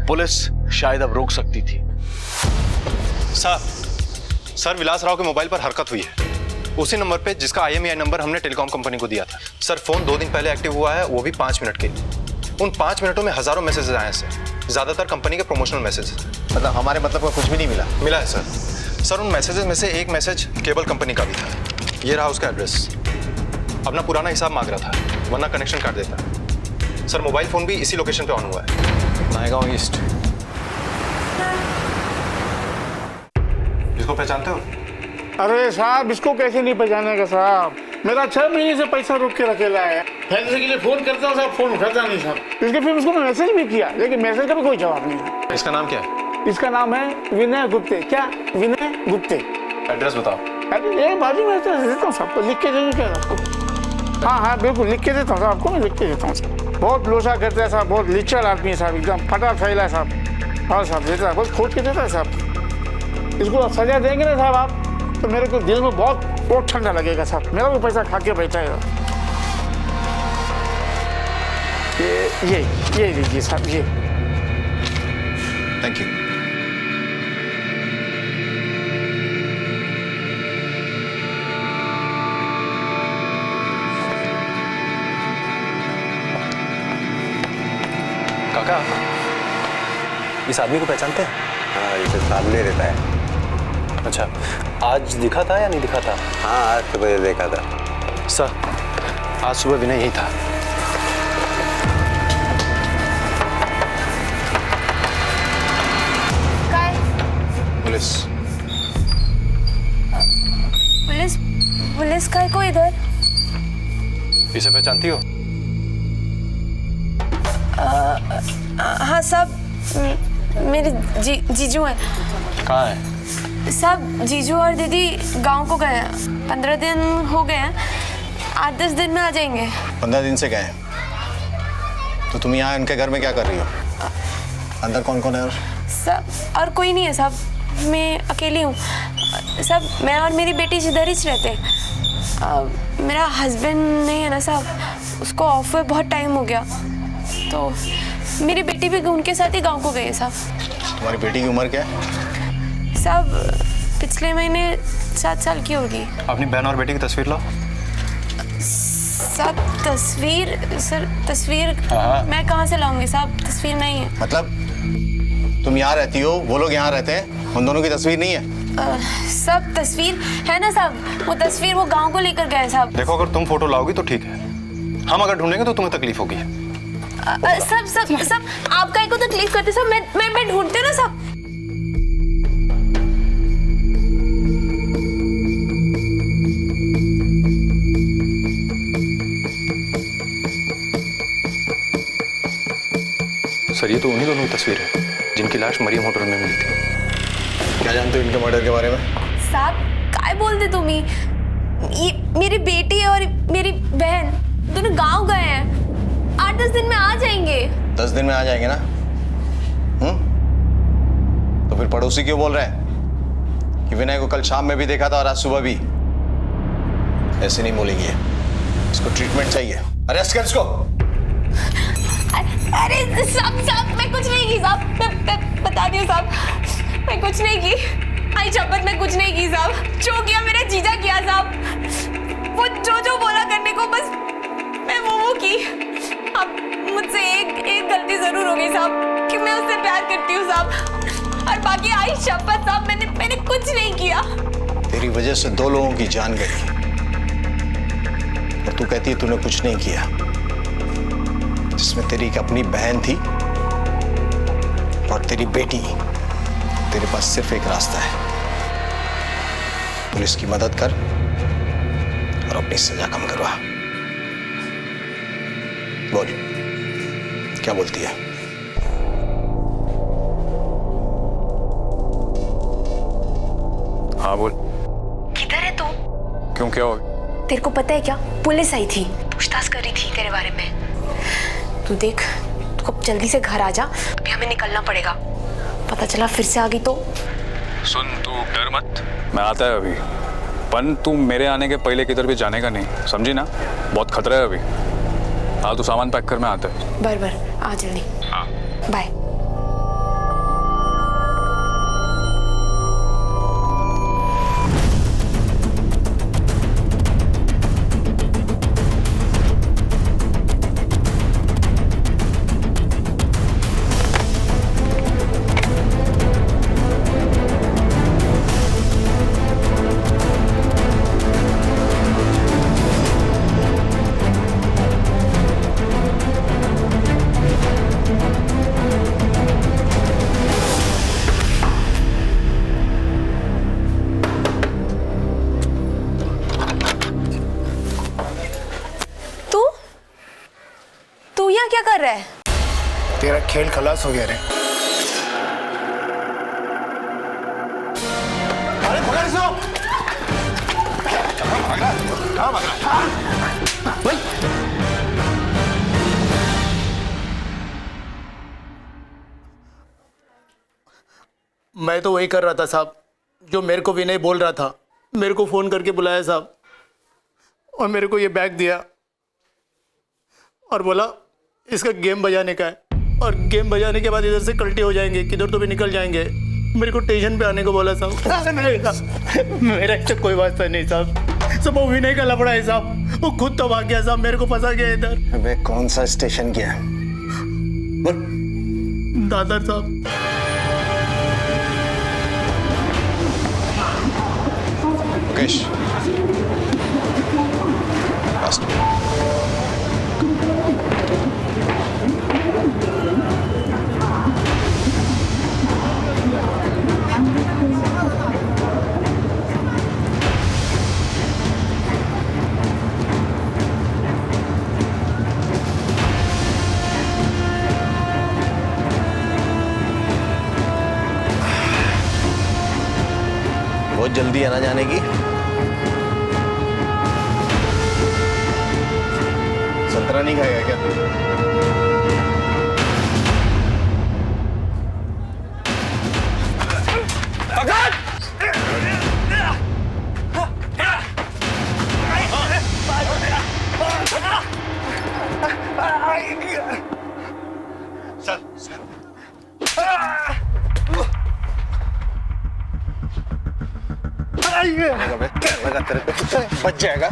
पुलिस शायद अब रोक सकती थी। सर, विलास राव के मोबाइल पर हरकत हुई है, उसी नंबर पे जिसका IMEI नंबर हमने टेलीकॉम कंपनी को दिया था। सर, फोन 2 दिन पहले एक्टिव हुआ है, वो भी 5 मिनट के लिए। उन 5 मिनटों में हजारों मैसेजेस आए हैं सर, ज्यादातर कंपनी के प्रमोशनल मैसेज। मतलब हमारे मतलब का कुछ भी नहीं मिला है सर। सर, उन मैसेजेस में से एक मैसेज केबल कंपनी का भी था। ये रहा उसका एड्रेस। अपना पुराना हिसाब मांग रहा था, वरना कनेक्शन काट देता। सर, मोबाइल फोन भी इसी लोकेशन पे ऑन हुआ है, नायगांव ईस्ट। इसको पहचानते हो? अरे साहब, इसको कैसे नहीं पहचानेगा साहब, मेरा 6 महीने से पैसा रोक के रखेला है। फैसले के लिए फोन करता हूँ साहब, फोन उठाता नहीं साहब। इसके फिर उसको मैसेज भी किया, लेकिन मैसेज का भी कोई जवाब नहीं। इसका नाम क्या है? इसका नाम है विनय गुप्ते। क्या? विनय गुप्ते। एड्रेस बताओ। अरे ये बाजू में देता हूँ सबको, लिख के देंगे क्या आपको? हाँ बिल्कुल लिख के देता हूँ साहब, आपको मैं लिख के देता हूँ साहब। बहुत लोचा करता है साहब, बहुत लिचड़ आदमी है साहब, एकदम फटा फैला है साहब। हाँ साहब, देता है, बहुत खोज के देता है साहब। इसको सजा देंगे ना साहब आप, तो मेरे को दिल में बहुत ठंडा लगेगा साहब। मेरा भी पैसा खा के बैठा है। ये लीजिए साहब, ये। Thank you. काका, इस आदमी को पहचानते हैं? हाँ, इसे सामने रहता है। अच्छा, आज दिखा था या नहीं दिखा था? हाँ, आज सुबह देखा था। सर, आज सुबह विनय यही था। पुलिस पुलिस पुलिस का को इधर? इसे पहचानती हो? हाँ साहब, मेरे जीजू हैं। कहाँ है? साहब जीजू और दीदी गांव को गए हैं, 15 दिन हो गए हैं, 8-10 दिन में आ जाएंगे। 15 दिन से गए हैं? तो तुम यहाँ उनके घर में क्या कर रही हो? अंदर कौन कौन है? और सब और कोई नहीं है साहब, मैं अकेली हूँ साहब। मैं और मेरी बेटी इधर ही रहते हैं। मेरा हस्बैंड नहीं है ना साहब, उसको ऑफ हुए बहुत टाइम हो गया, तो मेरी बेटी भी उनके साथ ही गांव को गई है साहब। तुम्हारी बेटी की उम्र क्या है? साहब पिछले महीने 7 साल की होगी। अपनी बहन और बेटी की तस्वीर लाओ। साहब तस्वीर मैं कहाँ से लाऊंगी साहब? तस्वीर नहीं है। मतलब तुम यहाँ रहती हो, वो लोग यहाँ रहते हैं, उन दोनों की तस्वीर नहीं है? सब तस्वीर है ना साहब, वो तस्वीर वो गांव को लेकर गए साहब। देखो, अगर तुम फोटो लाओगी तो ठीक है, हम अगर ढूंढेंगे तो तुम्हें तकलीफ होगी। सब आप काहे को तकलीफ करते साहब? मैं ढूंढते ना साहब। सर, ये तो उन्हीं दोनों की तस्वीर है जिनकी लाश मरियम होटल में मिली थी। क्या जानते हो इनके मर्डर के बारे में? साहब काय बोलते तुम ही? ये मेरी बेटी और मेरी बहन दोनों गांव गए हैं, 8-10 दिन में आ जाएंगे। 10 दिन में आ जाएंगे ना? तो फिर पड़ोसी क्यों बोल रहे हैं कि विनय को कल शाम में भी देखा था और आज सुबह भी? ऐसे नहीं बोलेंगे, इसको ट्रीटमेंट चाहिए, अरेस्ट कर इसको। अरे साहब मैं कुछ नहीं की साहब, मैं बता दी साहब, मैं कुछ नहीं की, आई शपथ मैं कुछ नहीं की साहब। जो किया मेरा जीजा किया साहब, वो जो बोला करने को बस मैं वो की। अब मुझसे एक गलती जरूर हो गई साहब कि मैं उससे प्यार करती हूँ साहब, और बाकी आई शपथ साहब मैंने कुछ नहीं किया। तेरी वजह से 2 लोगों की जान गई और तू कहती है तूने कुछ नहीं किया, जिसमें तेरी एक अपनी बहन थी और तेरी बेटी। तेरे पास सिर्फ एक रास्ता है, पुलिस की मदद कर और अपनी सजा कम करवा। बोल, क्या बोलती है? हाँ बोल। किधर है तू? क्यों, क्या हो? तेरे को पता है क्या, पुलिस आई थी, पूछताछ करी थी तेरे बारे में। तू देख, तू अब जल्दी से घर आ जा, अभी हमें निकलना पड़ेगा। पता चला फिर से आ गई तो? सुन, तू डर मत, मैं आता है अभी। पन तू मेरे आने के पहले किधर भी जाने का नहीं, समझी ना? बहुत खतरा है अभी। हाँ, तू सामान पैक कर, मैं आता है। बर आ जल्दी। हाँ, बाय। क्या कर रहा है? तेरा खेल खलास हो गया रे। अरे पकड़ इसको। कहाँ भाग रहा? मैं तो वही कर रहा था साहब जो मेरे को विनय बोल रहा था। मेरे को फोन करके बुलाया साहब और मेरे को ये बैग दिया और बोला इसका गेम बजाने का है और गेम बजाने के बाद इधर से कल्टी हो जाएंगे, किधर तो भी निकल जाएंगे। मेरे को स्टेशन पे आने को बोला साहब। मेरा इससे कोई वास्ता नहीं साहब, सब वो विनय का लफड़ा है साहब। वो खुद तो भाग गया साहब, मेरे को फंसा गया इधर। अबे कौन सा स्टेशन गया? दादर साहब। मुकेश बहुत जल्दी है ना जाने की? संतरा नहीं खाएगा क्या तू? लगा तेरे पे बच जाएगा।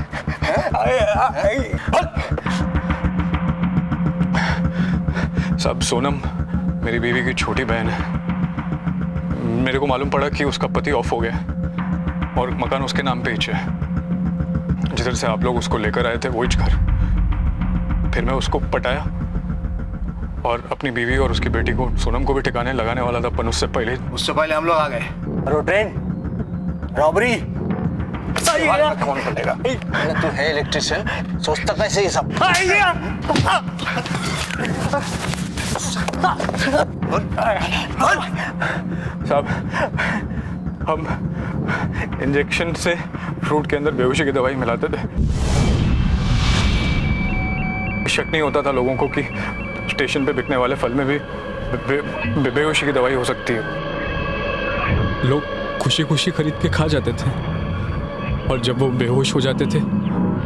साहब, सोनम मेरी बीवी की छोटी बहन है। मेरे को मालूम पड़ा कि उसका पति ऑफ हो गया और मकान उसके नाम पे ही है। जिधर से आप लोग उसको लेकर आए थे वही घर। फिर मैं उसको पटाया और अपनी बीवी और उसकी बेटी को, सोनम को भी ठिकाने लगाने वाला था, पर उससे पहले हम लोग आ गए। रोटेन रॉबरी कौन बोलेगा? तू है इलेक्ट्रिशियन, सोचता कैसे ये सब? साहब, हम इंजेक्शन से फ्रूट के अंदर बेहोशी की दवाई मिलाते थे। शक नहीं होता था लोगों को कि स्टेशन पे बिकने वाले फल में भी बेहोशी की दवाई हो सकती है। लोग खुशी खुशी खरीद के खा जाते थे और जब वो बेहोश हो जाते थे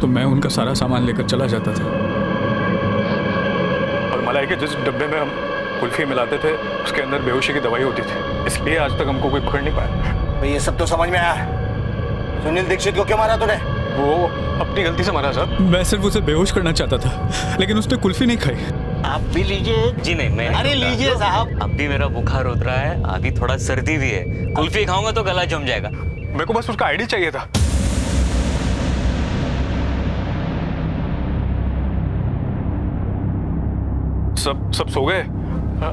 तो मैं उनका सारा सामान लेकर चला जाता था। और मलाई के जिस डब्बे में हम कुल्फी मिलाते थे उसके अंदर बेहोशी की दवाई होती थी, इसलिए आज तक हमको कोई पकड़ नहीं पाया। ये सब तो समझ में आया। सुनील दीक्षित को क्यों मारा तूने? वो अपनी गलती से मारा साहब। मैं सिर्फ उसे बेहोश करना चाहता था, लेकिन उसने कुल्फी नहीं खाई। आप भी लीजिए। जी नहीं, मैं अरे लीजिए साहब। अब भी मेरा बुखार उतरा है, अभी थोड़ा सर्दी भी है। कुल्फी खाऊंगा तो गला जम जाएगा। मेरे को बस उसका आईडी चाहिए था। सब सो गए।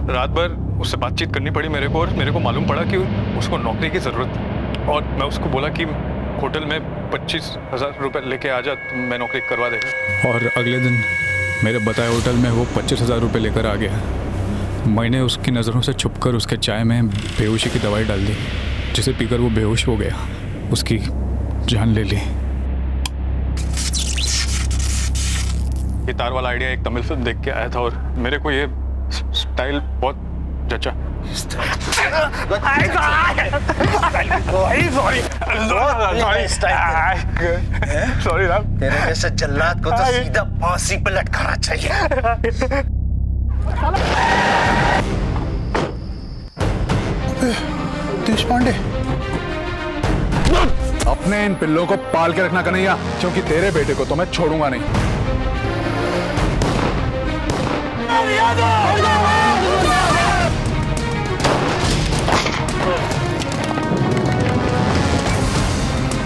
रात भर उससे बातचीत करनी पड़ी मेरे को, और मेरे को मालूम पड़ा कि उसको नौकरी की जरूरत है। और मैं उसको बोला कि होटल में 25,000 रुपए लेके आ जा, तो मैं नौकरी करवा देगा। और अगले दिन मेरे बताए होटल में वो 25,000 रुपये लेकर आ गया। मैंने उसकी नज़रों से छुपकर उसके चाय में बेहोशी की दवाई डाल दी, जिसे पीकर वो बेहोश हो गया, उसकी जान ले ली। ये तार वाला आइडिया एक तमिल फिल्म देख के आया था और मेरे को ये स्टाइल बहुत जचा। सॉरी साहब। तेरे जैसे जल्लाद को तो सीधा फांसी पे लटकाना चाहिए। देशपांडे, अपने इन पिल्लों को पाल के रखना कन्हैया, क्योंकि तेरे बेटे को तो मैं छोड़ूंगा नहीं।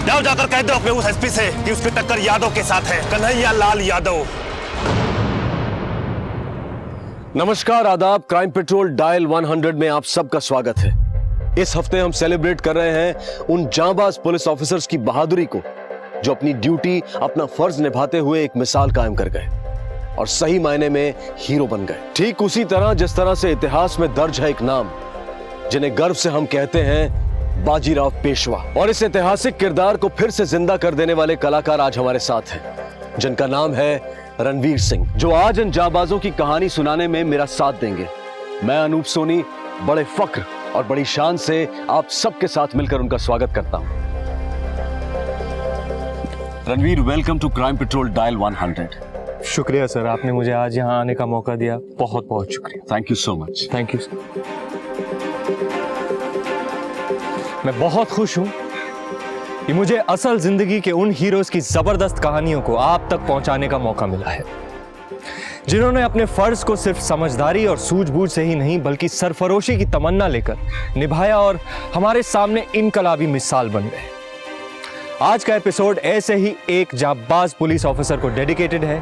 जाओ जाकर कह दो अपने उस एसपी से कि उसकी टक्कर यादव के साथ है, कन्हैया लाल यादव। नमस्कार, आदाब। क्राइम पेट्रोल डायल 100 में आप सबका स्वागत है। इस हफ्ते हम सेलिब्रेट कर रहे हैं उन जांबाज पुलिस ऑफिसर्स की बहादुरी को जो अपनी ड्यूटी, अपना फर्ज निभाते हुए एक मिसाल कायम कर गए और सही मायने में हीरो बन गए। ठीक उसी तरह जिस तरह से इतिहास में दर्ज है एक नाम जिन्हें गर्व से हम कहते हैं बाजीराव पेशवा। और इस ऐतिहासिक किरदार को फिर से जिंदा कर देने वाले कलाकार आज हमारे साथ हैं, जिनका नाम है रणवीर सिंह, जो आज इन जाबाजों की कहानी सुनाने में मेरा साथ देंगे। मैं अनूप सोनी बड़े फख्र और बड़ी शान से आप सबके साथ मिलकर उनका स्वागत करता हूं। Ranveer, welcome to crime patrol dial 100। शुक्रिया सर, आपने मुझे आज यहाँ आने का मौका दिया, बहुत बहुत शुक्रिया। Thank you so much. Thank you sir. मैं बहुत खुश हूं कि मुझे असल जिंदगी के उन हीरोज की जबरदस्त कहानियों को आप तक पहुंचाने का मौका मिला है, जिन्होंने अपने फर्ज को सिर्फ समझदारी और सूझबूझ से ही नहीं बल्कि सरफरोशी की तमन्ना लेकर निभाया और हमारे सामने इनकलाबी मिसाल बन गए। आज का एपिसोड ऐसे ही एक जाबाज पुलिस ऑफिसर को डेडिकेटेड है,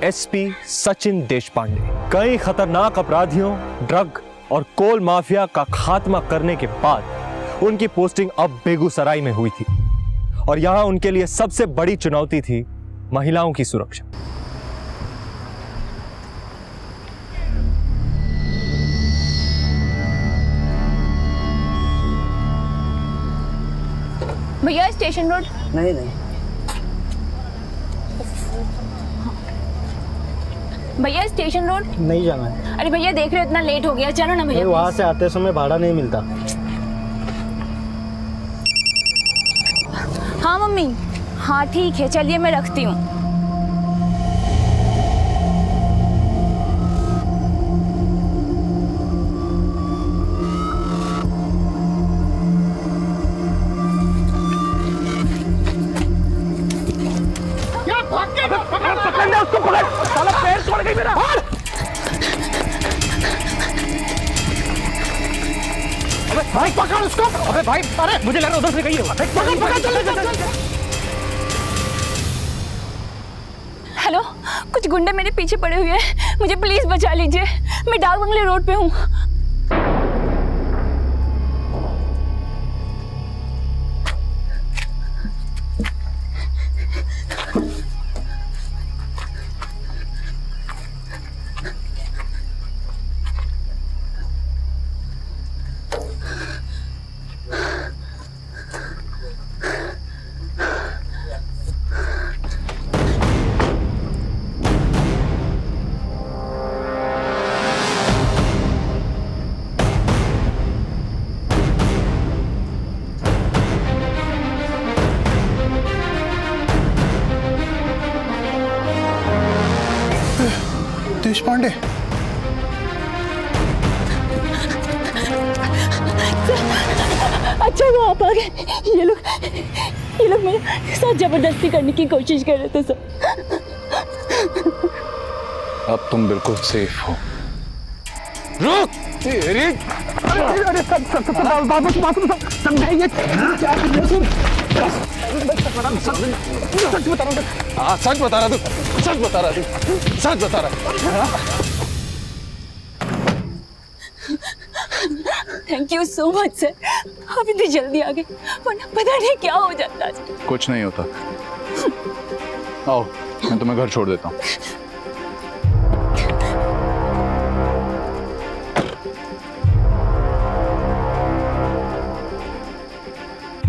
एसपी सचिन देशपांडे। कई खतरनाक अपराधियों, ड्रग और कोल माफिया का खात्मा करने के बाद उनकी पोस्टिंग अब बेगूसराय में हुई थी और यहां उनके लिए सबसे बड़ी चुनौती थी महिलाओं की सुरक्षा। भैया स्टेशन रोड। नहीं नहीं भैया स्टेशन रोड नहीं जाना है। अरे भैया देख रहे हो इतना लेट हो गया, चलो ना भैया। वहां से आते समय भाड़ा नहीं मिलता। हाँ मम्मी, हाँ ठीक है, चलिए मैं रखती हूँ। उसको पकड़, साला पैर छोड़ गई मेरा। अबे भाई पकड़ उसको। अबे भाई, अरे मुझे लग रहा उधर से गई है। पकड़ पकड़, चल। हेलो, कुछ गुंडे मेरे पीछे पड़े हुए हैं, मुझे प्लीज बचा लीजिए। मैं डाक बंगले रोड पे हूँ। देशपांडे, अच्छा वो आप आ गए। ये लोग मेरे साथ जबरदस्ती करने की कोशिश कर रहे थे सर। अब तुम बिल्कुल सेफ हो। रुक तेरी। अरे समझाइए क्या सच बता रहा। Thank you so much sir, आप इतनी जल्दी आ गए, वरना पता नहीं क्या हो जाता है। कुछ नहीं होता। आओ, मैं तुम्हें घर छोड़ देता हूँ।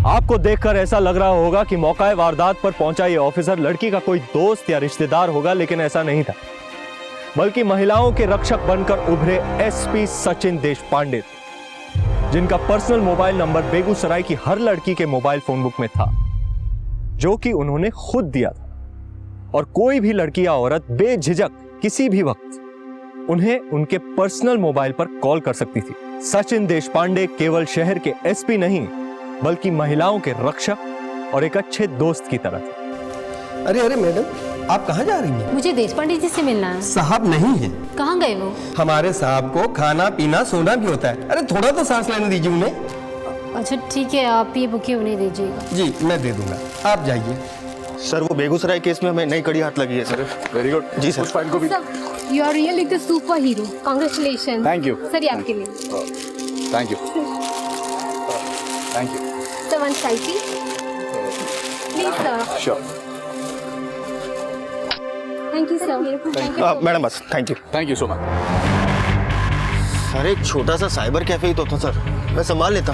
आपको देखकर ऐसा लग रहा होगा कि मौका वारदात पर पहुंचा ये ऑफिसर लड़की का कोई दोस्त या रिश्तेदार होगा, लेकिन ऐसा नहीं था, बल्कि महिलाओं के रक्षक बनकर उभरे एसपी सचिन देशपांडे, जिनका पर्सनल मोबाइल नंबर बेगूसराय की हर लड़की के मोबाइल फोन बुक में था, जो कि उन्होंने खुद दिया था। और कोई भी लड़की या औरत बेझिझक किसी भी वक्त उन्हें उनके पर्सनल मोबाइल पर कॉल कर सकती थी। सचिन देशपांडे केवल शहर के एसपी नहीं, बल्कि महिलाओं के रक्षक और एक अच्छे दोस्त की तरह थे। अरे मैडम, आप कहाँ जा रही हैं? मुझे देशपांडे जी से मिलना है। साहब नहीं है। कहाँ गए वो? हमारे साहब को खाना पीना सोना भी होता है। अरे थोड़ा तो सांस लेने दीजिए उन्हें। अच्छा ठीक है, आप ये बुके उन्हें दीजिएगा। जी मैं दे दूंगा, आप जाइए। सर वो बेगूसराय केस में हमें नई कड़ी हाथ लगी है sir. Very good ji sir. उस फाइल को भी। You are really the superhero, congratulation. Thank you sir, ये आपके लिए। Thank you thank you sir, one selfie please sir. Sure. Thank you sir. Madam बस thank you so much. Sir एक छोटा सा साइबर कैफे ही तो था sir, मैं संभाल लेता।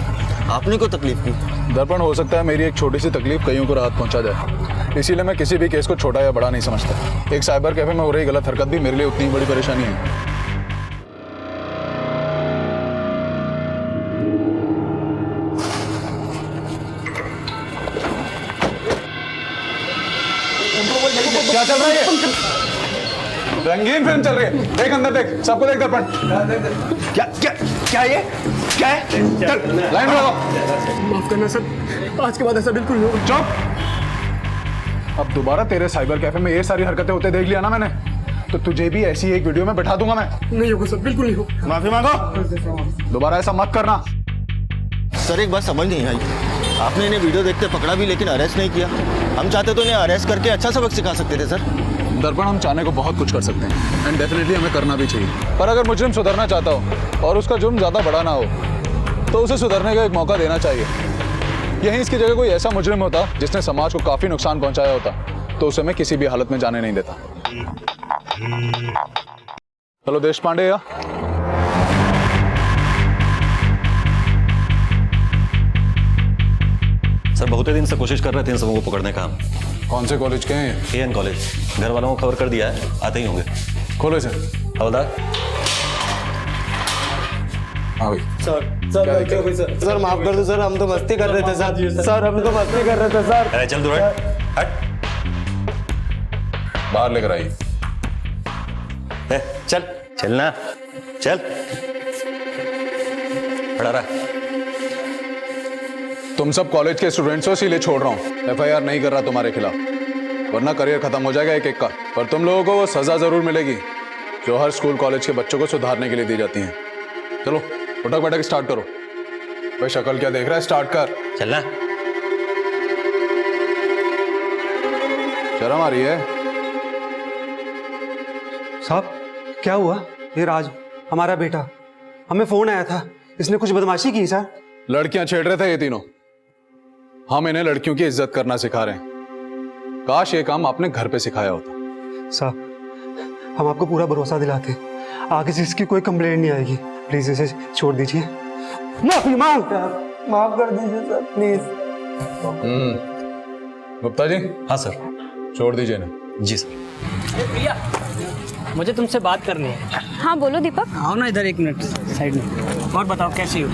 आपने को तकलीफ की? दर्पण, हो सकता है मेरी एक छोटी सी तकलीफ कईयों को राहत पहुंचा जाए, इसीलिए मैं किसी भी केस को छोटा या बड़ा नहीं समझता। एक साइबर कैफे में हो रही गलत हरकत भी मेरे लिए उतनी बड़ी परेशानी है। क्या चल रहा है? रंगीन फिल्म चल रही है। देख अंदर देख, सबको देख दर्पण। क्या क्या क्या ये क्या है? लाइन में लगाओ। माफ करना सर, आज के बाद ऐसा बिल्कुल नहीं होगा। चुप। अब दोबारा तेरे साइबर कैफे में ये सारी हरकतें होते देख लिया ना मैंने, तो तुझे भी ऐसी एक वीडियो में बैठा दूंगा मैं। नहीं होगा सर, बिल्कुल नहीं होगा। माफी मांगो। दोबारा ऐसा मत करना। सर एक बात समझ नहीं आई, आपने इन्हें वीडियो देखते पकड़ा भी लेकिन अरेस्ट नहीं किया। हम चाहते तो इन्हें अरेस्ट करके अच्छा सबक सिखा सकते थे सर। दर्पण, हम चाहने को बहुत कुछ कर सकते हैं एंड डेफिनेटली हमें करना भी चाहिए, पर अगर मुजरिम सुधरना चाहता हो और उसका जुर्म ज़्यादा बड़ा ना हो तो उसे सुधरने का एक मौका देना चाहिए। यहीं इसकी जगह कोई ऐसा मुजरिम होता जिसने समाज को काफ़ी नुकसान पहुंचाया होता तो उसे मैं किसी भी हालत में जाने नहीं देता। हेलो देश पांडे। या सर बहुत दिन से कोशिश कर रहे थे इन सबों को पकड़ने का हम। कौन से कॉलेज के हैं? AN college. घर वालों को खबर कर दिया है, आते ही होंगे। खोलो सर। हवलदार। हाँ भाई। सर माफ कर दो सर, हम तो मस्ती कर रहे थे सर, हम तो मस्ती कर रहे थे सर। अरे चल दूर हट। बाहर लेकर आई। चल चलना चल। खड़ा रहा। तुम सब कॉलेज के स्टूडेंट्स हो इसीलिए छोड़ रहा हूँ। FIR नहीं कर रहा तुम्हारे खिलाफ, वरना करियर खत्म हो जाएगा एक एक का। पर तुम लोगों को वो सजा जरूर मिलेगी जो हर स्कूल कॉलेज के बच्चों को सुधारने के लिए दी जाती है। चलो उठक बैठक स्टार्ट करो। भाई शक्ल क्या देख रहा है, स्टार्ट कर। चलना। शर्म आ रही है? साहब क्या हुआ? ये राज हमारा बेटा, हमें फोन आया था, इसने कुछ बदमाशी की सर। लड़कियां छेड़ रहे थे ये तीनों। हम इन्हें लड़कियों की इज्जत करना सिखा रहे हैं। काश ये काम आपने घर पे सिखाया होता। साहब हम आपको पूरा भरोसा दिलाते हैं, आगे से इसकी कोई कंप्लेंट नहीं आएगी। प्लीज इसे छोड़ दीजिए। माफी माफ कर दीजिए सर प्लीज। गुप्ता जी। हाँ सर। छोड़ दीजिए ना। जी सर। प्रिया, मुझे तुमसे बात करनी है। हाँ बोलो दीपक। आओ ना इधर एक मिनट साइड में। और बताओ कैसी हो?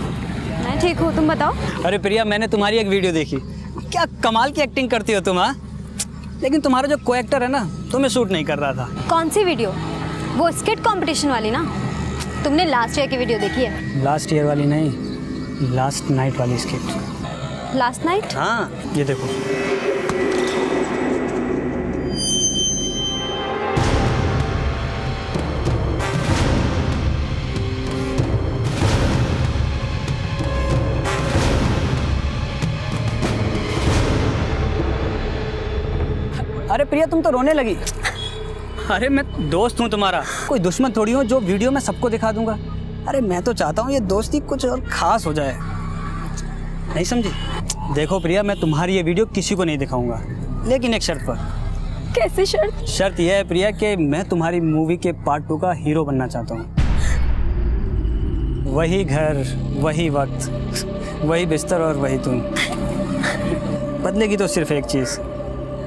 मैं ठीक हूँ, तुम बताओ। अरे प्रिया, मैंने तुम्हारी एक वीडियो देखी, क्या कमाल की एक्टिंग करती हो तुम। हाँ, लेकिन तुम्हारा जो को एक्टर है ना, तुम्हें सूट नहीं कर रहा था। कौन सी वीडियो? वो स्किट कंपटीशन वाली ना? तुमने लास्ट ईयर की वीडियो देखी है? लास्ट ईयर वाली नहीं, लास्ट नाइट वाली स्किट। Last night? हाँ, ये देखो। अरे प्रिया, तुम तो रोने लगी। अरे मैं दोस्त हूँ तुम्हारा, कोई दुश्मन थोड़ी हूँ जो वीडियो में सबको दिखा दूंगा। अरे मैं तो चाहता हूँ ये दोस्ती कुछ और खास हो जाए, नहीं समझी? देखो प्रिया, मैं तुम्हारी ये वीडियो किसी को नहीं दिखाऊंगा, लेकिन एक शर्त पर। कैसी शर्त? शर्त यह है प्रिया कि मैं तुम्हारी मूवी के पार्ट 2 का हीरो बनना चाहता हूँ। वही घर, वही वक्त, वही बिस्तर और वही तुम। बदलेगी तो सिर्फ एक चीज़,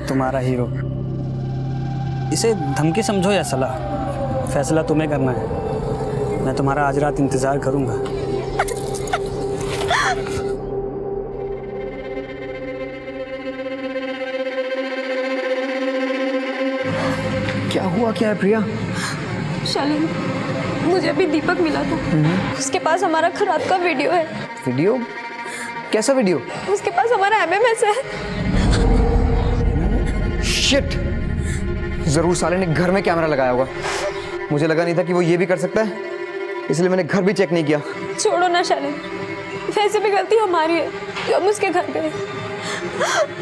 तुम्हारा हीरो। इसे धमकी समझो या सलाह, फैसला तुम्हें करना है। मैं तुम्हारा आज रात इंतजार करूंगा। क्या हुआ, क्या है प्रिया? शालिनी, मुझे अभी दीपक मिला था, उसके पास हमारा खराब का वीडियो है। वीडियो? कैसा वीडियो? उसके पास हमारा MMS है। शिट! जरूर साले ने घर में कैमरा लगाया होगा। मुझे लगा नहीं था कि वो ये भी कर सकता है, इसलिए मैंने घर भी चेक नहीं किया। छोड़ो ना शालिनी, वैसे भी गलती हमारी है जो हम उसके घर गए।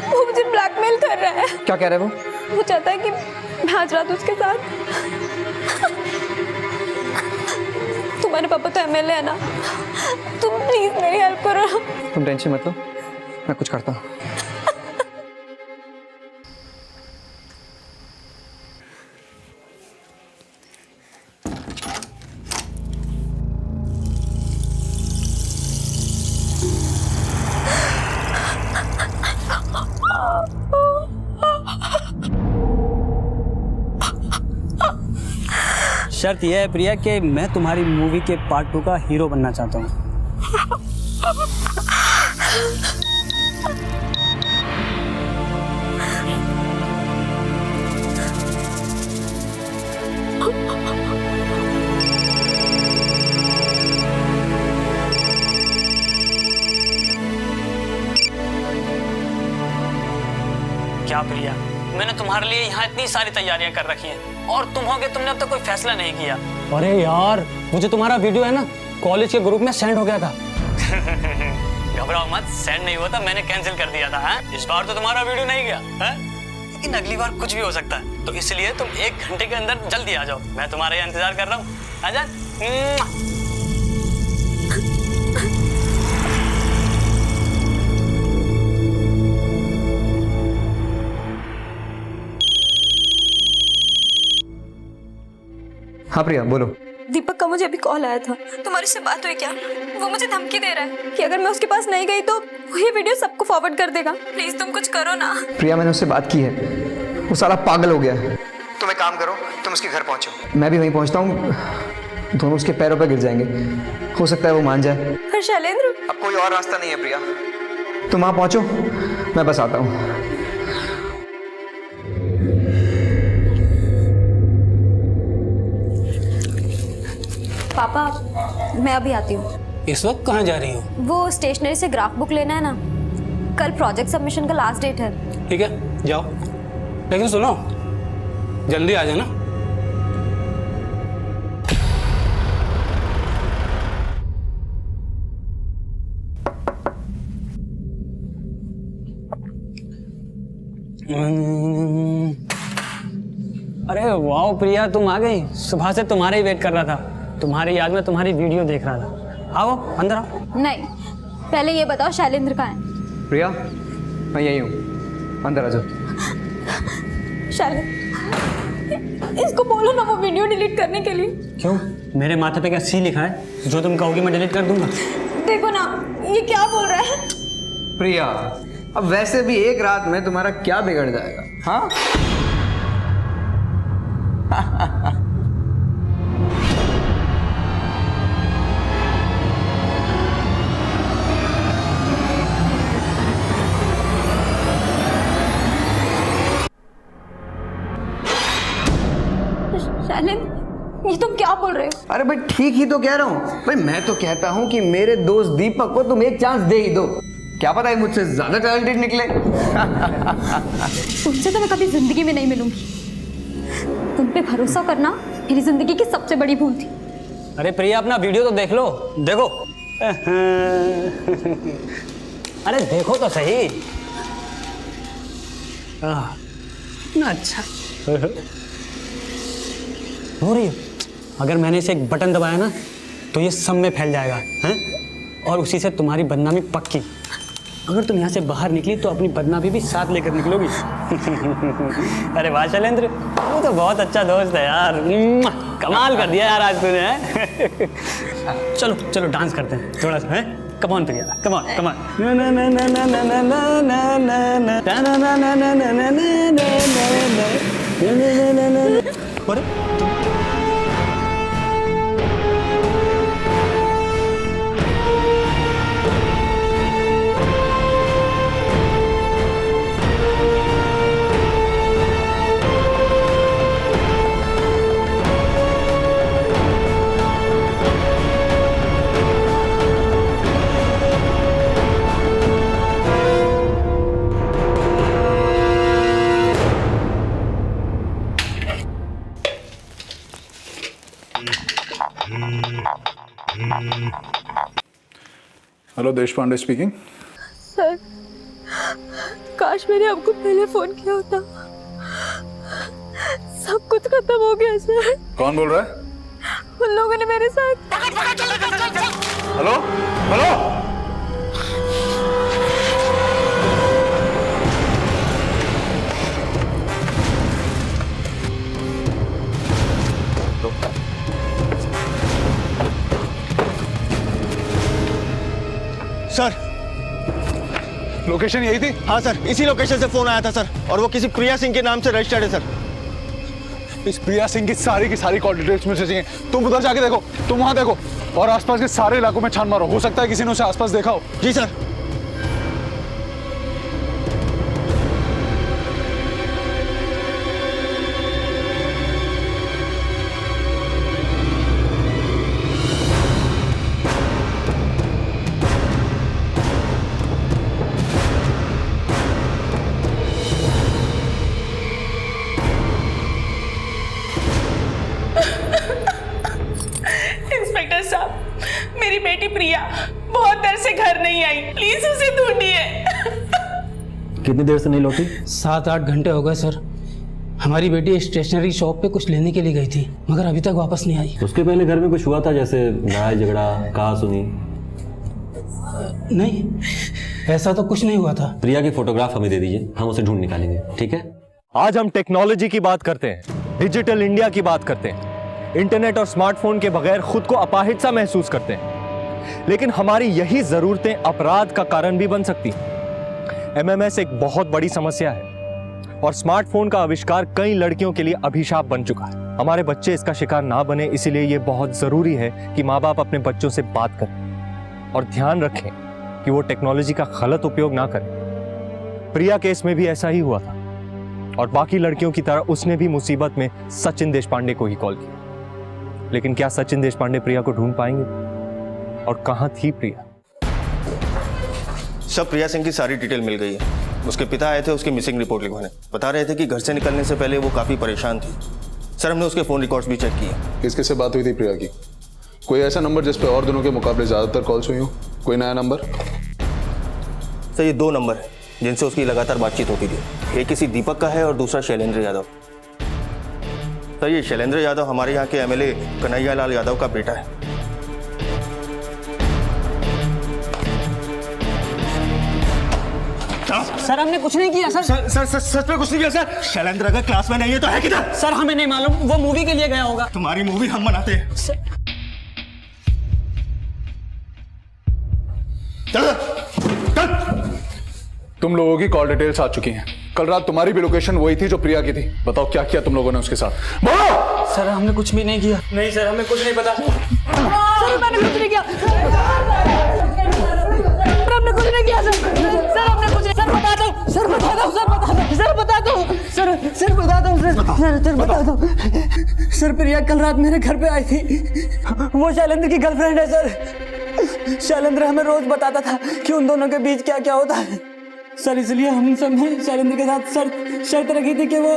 वो मुझे ब्लैकमेल कर रहा है। क्या कह रहा है वो? वो चाहता है कि मैं आज रात उसके साथ। तुम्हारे पापा तो MLA है ना, तुम प्लीज मेरी हेल्प करो। तुम टेंशन मत लो, मैं कुछ करता हूँ। शर्त यह है प्रिया कि मैं तुम्हारी मूवी के पार्ट 2 का हीरो बनना चाहता हूँ। क्या प्रिया, मैंने तुम्हारे लिए यहाँ इतनी सारी तैयारियां कर रखी हैं और तुम होगे, तुमने अब तक कोई फैसला नहीं किया। अरे यार, मुझे तुम्हारा वीडियो है ना कॉलेज के ग्रुप में सेंड हो गया था। घबराओ मत, सेंड नहीं हुआ था, मैंने कैंसिल कर दिया था। है? इस बार तो तुम्हारा वीडियो नहीं गया है? लेकिन अगली बार कुछ भी हो सकता है, तो इसलिए तुम 1 घंटे के अंदर जल्दी आ जाओ। मैं तुम्हारा इंतजार कर रहा हूँ। आजा। हाँ प्रिया बोलो। दीपक का मुझे अभी कॉल आया था, तुम्हारी से बात हुई क्या? वो मुझे धमकी दे रहा है कि अगर मैं उसके पास नहीं गई तो वो ये वीडियो सबको फॉरवर्ड कर देगा। प्लीज तुम कुछ करो ना। प्रिया मैंने उससे बात की है, वो साला पागल हो गया है। तुम एक काम करो, तुम उसके घर पहुंचो। मैं भी वहीं पहुंचता हूँ, दोनों उसके पैरों पर गिर जाएंगे, हो सकता है वो मान जाए। पर शैलेंद्र, अब कोई और रास्ता नहीं है प्रिया। तुम वहाँ पहुंचो, मैं बस आता हूँ। पापा मैं अभी आती हूँ। इस वक्त कहाँ जा रही हो? वो स्टेशनरी से ग्राफ बुक लेना है ना, कल प्रोजेक्ट सबमिशन का लास्ट डेट है। ठीक है जाओ, लेकिन सुनो जल्दी आ जाना। अरे वाह प्रिया, तुम आ गई। सुबह से तुम्हारे ही वेट कर रहा था, तुम्हारी याद में तुम्हारी वीडियो देख रहा था। आओ अंदर आओ। नहीं, पहले ये बताओ शैलेंद्र कहाँ है? प्रिया मैं यही हूँ, अंदर आ जाओ। शैलेंद्र, इसको बोलो ना वो वीडियो डिलीट करने के लिए। क्यों? मेरे माथे पे क्या सी लिखा है? जो तुम कहोगी मैं डिलीट कर दूंगा। देखो ना ये क्या बोल रहा है। प्रिया अब वैसे भी एक रात में तुम्हारा क्या बिगड़ जाएगा? हाँ शैलेंद्र, ये तुम क्या बोल रहे हो? अरे भाई ठीक ही तो कह रहा हूँ भाई, मैं तो कहता हूँ कि मेरे दोस्त दीपक को तुम एक चांस दे ही दो, क्या पता है मुझसे ज्यादा टैलेंटेड निकले। तुमसे तो मैं कभी जिंदगी में नहीं मिलूंगी। तुम पे भरोसा करना मेरी जिंदगी की सबसे बड़ी भूल थी। अरे प्रिया अपना वीडियो तो देख लो, देखो। अरे देखो तो सही। ना अच्छा हो रही हो। अगर मैंने इसे एक बटन दबाया ना तो ये सब में फैल जाएगा, हैं? और उसी से तुम्हारी बदनामी पक्की। अगर तुम यहाँ से बाहर निकली तो अपनी बदनामी भी साथ लेकर निकलोगी। अरे वाह शैलेंद्र, वो तो बहुत अच्छा दोस्त है यार। कमाल कर दिया यार आज तूने। चलो चलो डांस करते हैं थोड़ा सा, हैं? Come on Priya, come on come on. अरे हेलो देशपांडे स्पीकिंग। सर, काश मैंने आपको पहले फोन किया होता। सब कुछ खत्म हो गया सर। कौन बोल रहा है? उन लोगों ने मेरे साथ। हेलो हेलो सर, लोकेशन यही थी? हाँ सर, इसी लोकेशन से फोन आया था सर, और वो किसी प्रिया सिंह के नाम से रजिस्टर्ड है सर। इस प्रिया सिंह की सारी कॉल डिटेल्स मुझे चाहिए। तुम उधर जाके देखो, तुम वहां देखो और आसपास के सारे इलाकों में छान मारो, हो सकता है किसी ने उसे आसपास देखा हो। जी सर। इंस्पेक्टर साहब, मेरी बेटी प्रिया बहुत देर से घर नहीं आई, प्लीज कितनी देर से नहीं लौटी? 7-8 घंटे हो गए सर। हमारी बेटी स्टेशनरी शॉप पे कुछ लेने के लिए गई थी, मगर अभी तक वापस नहीं आई। उसके पहले घर में कुछ हुआ था, जैसे लड़ाई झगड़ा, कहा सुनी? नहीं, ऐसा तो कुछ नहीं हुआ था। प्रिया की फोटोग्राफ हमें दे दीजिए, हम उसे ढूंढ निकालेंगे, ठीक है? आज हम टेक्नोलॉजी की बात करते हैं, डिजिटल इंडिया की बात करते हैं, इंटरनेट और स्मार्टफोन के बगैर खुद को अपाहिज सा महसूस करते हैं, लेकिन हमारी यही जरूरतें अपराध का कारण भी बन सकती हैं। एमएमएस एक बहुत बड़ी समस्या है और स्मार्टफोन का आविष्कार कई लड़कियों के लिए अभिशाप बन चुका है। हमारे बच्चे इसका शिकार ना बने, इसीलिए यह बहुत जरूरी है कि माँ बाप अपने बच्चों से बात करें और ध्यान रखें कि वो टेक्नोलॉजी का गलत उपयोग ना करें। प्रिया केस में भी ऐसा ही हुआ था और बाकी लड़कियों की तरह उसने भी मुसीबत में सचिन देशपांडे को ही कॉल किया। लेकिन क्या सचिन देशपांडे प्रिया को ढूंढ पाएंगे? और कहां थी प्रिया? सब प्रिया सिंह की सारी डिटेल मिल गई है। उसके पिता आए थे उसकी मिसिंग रिपोर्ट लिखवाने, बता रहे थे कि घर से निकलने से पहले वो काफी परेशान थी। सर हमने उसके फोन रिकॉर्ड्स भी चेक किए। किसके से बात हुई थी प्रिया की? कोई ऐसा नंबर जिस पे और दिनों के मुकाबले ज्यादातर कॉल्स हुई हो? कोई नया नंबर? सर ये 2 नंबर है जिनसे उसकी लगातार बातचीत होती थी। एक किसी दीपक का है और दूसरा शैलेंद्र यादव। सर ये शैलेंद्र यादव हमारे यहाँ के एमएलए कन्हैया लाल यादव का बेटा है। सर हमने कुछ नहीं किया सर। सर सच में कुछ नहीं किया सर। शैलेंद्र अगर क्लास में नहीं है तो है किधर? सर हमें नहीं मालूम, वो मूवी के लिए गया होगा। तुम्हारी मूवी हम बनाते हैं। चल। तुम लोगों की कॉल डिटेल्स आ चुकी हैं। कल रात तुम्हारी भी लोकेशन वही थी जो प्रिया की थी। बताओ क्या किया तुम लोगों ने उसके साथ? बोलो। सर हमने कुछ भी नहीं किया। नहीं सर, हमें कुछ नहीं पता। सर मैंने कुछ नहीं किया। हमने कुछ नहीं किया सर। सर हमने कुछ नहीं। सर बता दो, सर बता दो, सर बता दो, सर बता दो, सर बता दो, सर बता दो। सर प्रिया कल रात मेरे घर पे आई थी। वो शैलेंद्र की गर्लफ्रेंड है सर। शैलेंद्र हमें रोज बताता था कि उन दोनों के बीच क्या क्या होता है सर, इसलिए हम सब ने शैलेंद्र के साथ सर शर्त रखी थी कि वो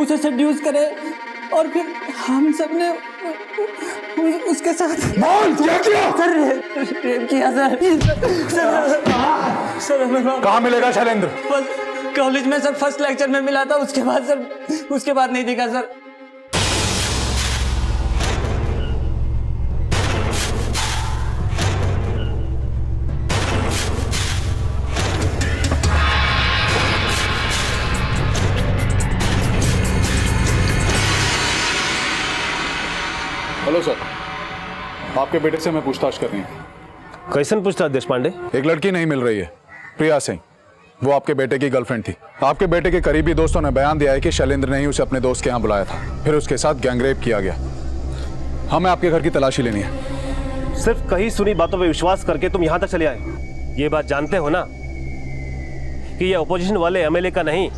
उसे सेड्यूस करे और फिर हम सब ने उसके साथ क्या किया? सर रेप किया सर हमें कहाँ मिलेगा शैलेंद्र? कॉलेज में सर फर्स्ट लेक्चर में मिला था, उसके बाद नहीं दिखा सर। हेलो सर, आपके बेटे से मैं पूछताछ कर रही हूँ। कैसन पूछताछ देशपांडे? एक लड़की नहीं मिल रही है, प्रिया सिंह। वो आपके बेटे की गर्लफ्रेंड थी। आपके बेटे के करीबी दोस्तों ने बयान दिया है कि शैलेंद्र ने ही उसे अपने दोस्त के यहाँ बुलाया था, फिर उसके साथ गैंगरेप किया गया। हमें आपके घर की तलाशी लेनी है। सिर्फ कही सुनी बातों पे विश्वास करके तुम यहाँ तक चले आए। ये बात जानते हो ना कि ये अपोजिशन वाले एमएलए का नहीं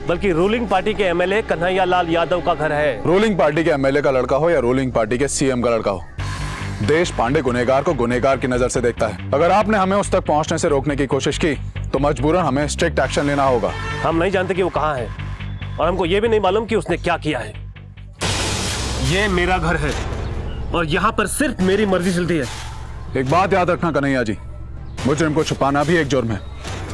बल्कि रूलिंग पार्टी के एमएलए कन्हैया लाल यादव का घर है। रूलिंग पार्टी के एमएलए का लड़का हो या रूलिंग पार्टी के सीएम का लड़का हो, देशपांडे गुनहगार को गुनहगार की नजर से देखता है। अगर आपने हमें उस तक पहुंचने से रोकने की कोशिश की तो मजबूरन हमें स्ट्रिक्ट एक्शन लेना होगा। हम नहीं जानते कि वो कहाँ है और हमको ये भी नहीं मालूम कि उसने क्या किया है। ये मेरा घर है और यहाँ पर सिर्फ मेरी मर्जी चलती है। एक बात याद रखना कन्हैया जी, मुजरिम को छुपाना भी एक जुर्म है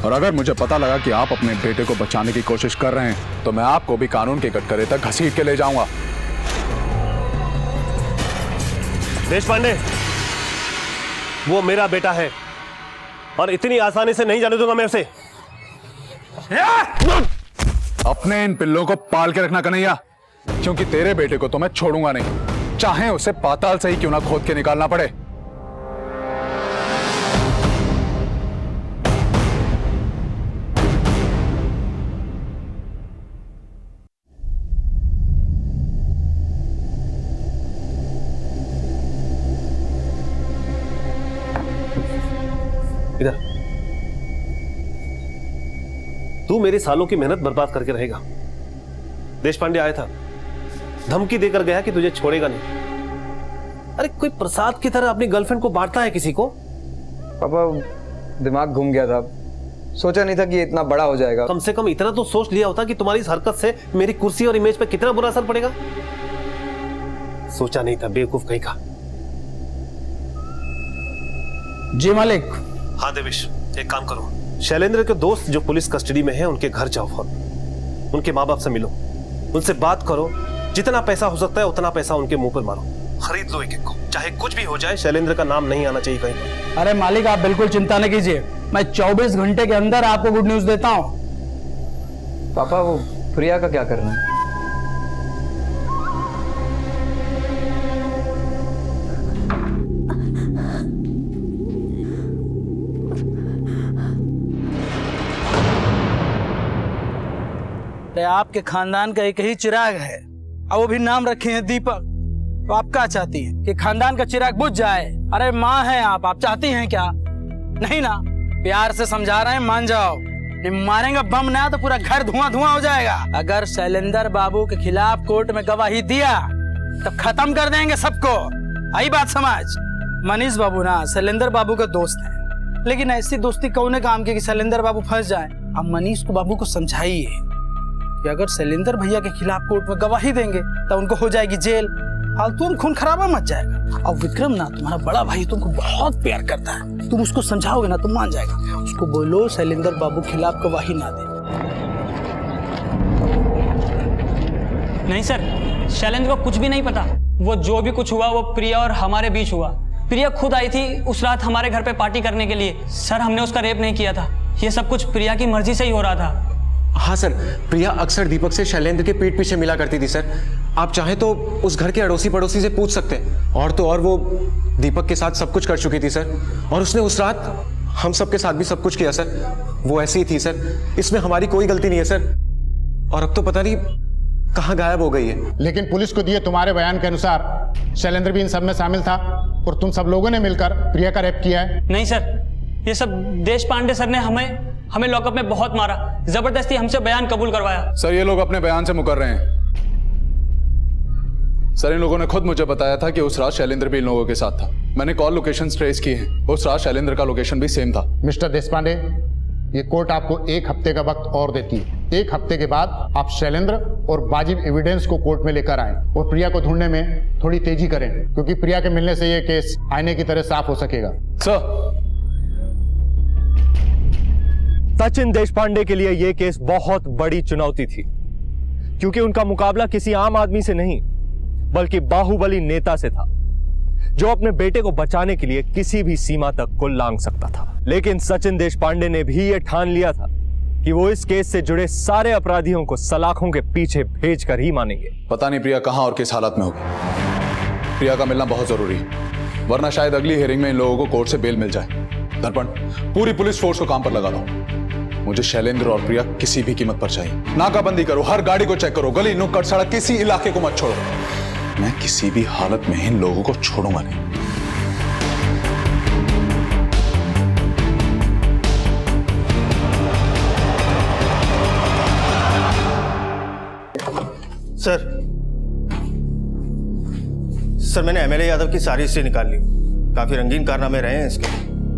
और अगर मुझे पता लगा कि आप अपने बेटे को बचाने की कोशिश कर रहे हैं तो मैं आपको भी कानून के कटघरे तक घसीट के ले जाऊंगा। देशपांडे, वो मेरा बेटा है और इतनी आसानी से नहीं जाने दूंगा मैं उसे। अपने इन पिल्लों को पाल के रखना कन्हैया, क्योंकि तेरे बेटे को तो मैं छोड़ूंगा नहीं, चाहे उसे पाताल से ही क्यों ना खोद के निकालना पड़े। इधर तू मेरे सालों की मेहनत बर्बाद करके रहेगा। देशपांडे आया था, धमकी देकर गया कि तुझे छोड़ेगा नहीं। अरे कोई प्रसाद की तरह अपनी गर्लफ्रेंड को बांटता है किसी को? पापा दिमाग घूम गया था, सोचा नहीं था कि इतना बड़ा हो जाएगा। कम से कम इतना तो सोच लिया होता कि तुम्हारी इस हरकत से मेरी कुर्सी और इमेज पे कितना बुरा असर पड़ेगा। सोचा नहीं था, बेवकूफ कहीं का। जी मालिक। हाँ देवेश, एक काम करो, शैलेंद्र के दोस्त जो पुलिस कस्टडी में हैं उनके घर जाओ फौरन, उनके माँ बाप से मिलो, उनसे बात करो, जितना पैसा हो सकता है उतना पैसा उनके मुंह पर मारो, खरीद लो एक एक को, चाहे कुछ भी हो जाए शैलेंद्र का नाम नहीं आना चाहिए कहीं पर। अरे मालिक आप बिल्कुल चिंता न कीजिए, मैं 24 घंटे के अंदर आपको गुड न्यूज देता हूँ। पापा वो प्रिया का क्या करना है? आपके खानदान का एक ही चिराग है और वो भी नाम रखे हैं दीपक। तो आप क्या चाहती हैं कि खानदान का चिराग बुझ जाए? अरे माँ हैं आप चाहती हैं क्या? नहीं ना, प्यार से समझा रहे हैं, मान जाओ। नहीं मारेंगे बम ना तो पूरा घर धुआं धुआं हो जाएगा। अगर शैलेंद्र बाबू के खिलाफ कोर्ट में गवाही दिया तो खत्म कर देंगे सबको। आई बात समझ? मनीष बाबू ना शैलेंद्र बाबू का दोस्त है, लेकिन ऐसी दोस्ती कौन काम की कि शैलेंद्र बाबू फंस जाए। अब मनीष को बाबू को समझाइए कि अगर शैलेंद्र भैया के खिलाफ कोर्ट में गवाही देंगे तो उनको हो जाएगी जेल, फालतू में खून खराबा मच जाएगा। और विक्रम ना तुम्हारा बड़ा भाई तुमको बहुत प्यार करता है, तुम उसको समझाओगे ना तो मान जाएगा। उसको बोलो शैलेंद्र बाबू खिलाफ गवाही ना दे। नहीं सर, शैलेंद्र को कुछ भी नहीं पता। वो जो भी कुछ हुआ वो प्रिया और हमारे बीच हुआ। प्रिया खुद आई थी उस रात हमारे घर पे पार्टी करने के लिए। सर हमने उसका रेप नहीं किया था, ये सब कुछ प्रिया की मर्जी से ही हो रहा था। हाँ सर, प्रिया अक्सर दीपक से शैलेंद्र के पीठ पीछे मिला करती थी सर। आप चाहें तो उस घर के अड़ोसी पड़ोसी से पूछ सकते हैं। और तो और वो दीपक के साथ सब कुछ कर चुकी थी सर, और उसने उस रात हम सब के साथ भी सब कुछ किया सर। वो ऐसी ही थी सर, इसमें हमारी कोई गलती नहीं है सर। और अब तो पता नहीं कहाँ गायब हो गई है। लेकिन पुलिस को दिए तुम्हारे बयान के अनुसार शैलेंद्र भी इन सब में शामिल था और तुम सब लोगों ने मिलकर प्रिया का रेप किया है। नहीं सर, ये सब देश पांडे सर ने हमें लॉकअप में बहुत मारा, जबरदस्ती हमसे बयान कबूल करवाया। सर ये लोग अपने बयान से मुकर रहे हैं। सर इन लोगों ने खुद मुझे बताया था कि उस रात शैलेंद्र भी इन लोगों के साथ था। मैंने कॉल लोकेशन ट्रेस किए हैं, उस रात शैलेंद्र का लोकेशन भी सेम था। मिस्टर देशपांडे, ये कोर्ट आपको 1 हफ्ते का वक्त और देती है। 1 हफ्ते के बाद आप शैलेंद्र और वाजिब एविडेंस को कोर्ट में लेकर आए और प्रिया को ढूंढने में थोड़ी तेजी करें, क्योंकि प्रिया के मिलने से ये केस आईने की तरह साफ हो सकेगा। सचिन देशपांडे के लिए यह केस बहुत बड़ी चुनौती थी, क्योंकि उनका मुकाबला किसी आम आदमी से नहीं बल्कि बाहुबली नेता से था, जो अपने बेटे को बचाने के लिए किसी भी सीमा तक को लांघ सकता था। लेकिन सचिन देशपांडे ने भी यह ठान लिया था कि वो इस केस से जुड़े सारे अपराधियों को सलाखों के पीछे भेजकर ही मानेंगे। पता नहीं प्रिया कहां और किस हालत में होगी। प्रिया का मिलना बहुत जरूरी है, वरना शायद अगली हियरिंग में इन लोगों को कोर्ट से बेल मिल जाए। दर्पण, पूरी पुलिस फोर्स को काम पर लगा दो। मुझे शैलेंद्र और प्रिया किसी भी कीमत पर चाहिए। नाकाबंदी करो, हर गाड़ी को चेक करो, गली नुक्कड़ सड़क किसी इलाके को मत छोड़ो। मैं किसी भी हालत में इन लोगों को छोड़ूंगा नहीं। सर मैंने एमएलए यादव की सारी हिस्ट्री निकाल ली, काफी रंगीन कारनामे रहे हैं इसके।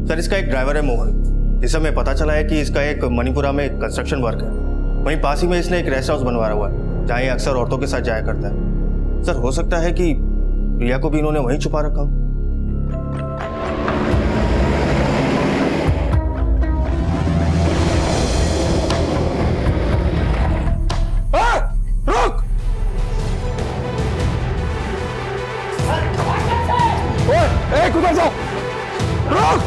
सर इसका एक ड्राइवर है मोहन, इस समय पता चला है कि इसका एक मणिपुरा में कंस्ट्रक्शन वर्क है, वहीं पास ही में इसने एक रेस्ट हाउस बनवाया हुआ है जहाँ ये अक्सर औरतों के साथ जाया करता है। सर हो सकता है कि प्रिया को भी इन्होंने वहीं छुपा रखा हो। रुक! ओए, कुछ जाओ! रुक!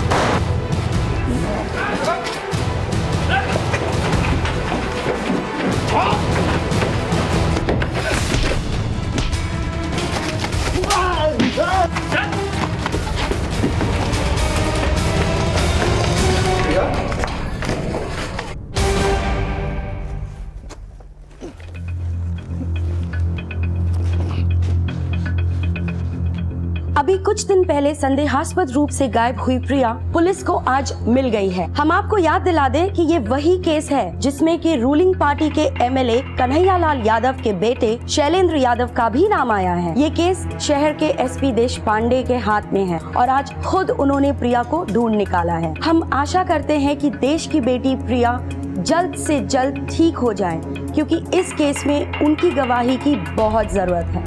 अभी कुछ दिन पहले संदेहास्पद रूप से गायब हुई प्रिया पुलिस को आज मिल गई है। हम आपको याद दिला दें कि ये वही केस है जिसमें कि रूलिंग पार्टी के एमएलए कन्हैया लाल यादव के बेटे शैलेंद्र यादव का भी नाम आया है। ये केस शहर के एसपी देशपांडे के हाथ में है और आज खुद उन्होंने प्रिया को ढूंढ निकाला है। हम आशा करते हैं कि देश की बेटी प्रिया जल्द से जल्द ठीक हो जाए, क्योंकि इस केस में उनकी गवाही की बहुत जरूरत है।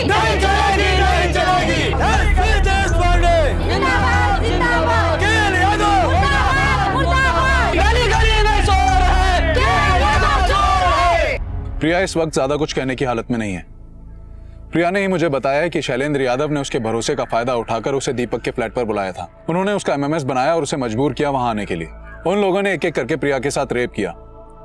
नहीं चलेगी, नहीं चलेगी। प्रिया इस वक्त ज्यादा कुछ कहने की हालत में नहीं है। प्रिया ने ही मुझे बताया है कि शैलेंद्र यादव ने उसके भरोसे का फायदा उठाकर उसे दीपक के फ्लैट पर बुलाया था। उन्होंने उसका एमएमएस बनाया और उसे मजबूर किया वहां आने के लिए। उन लोगों ने एक एक करके प्रिया के साथ रेप किया।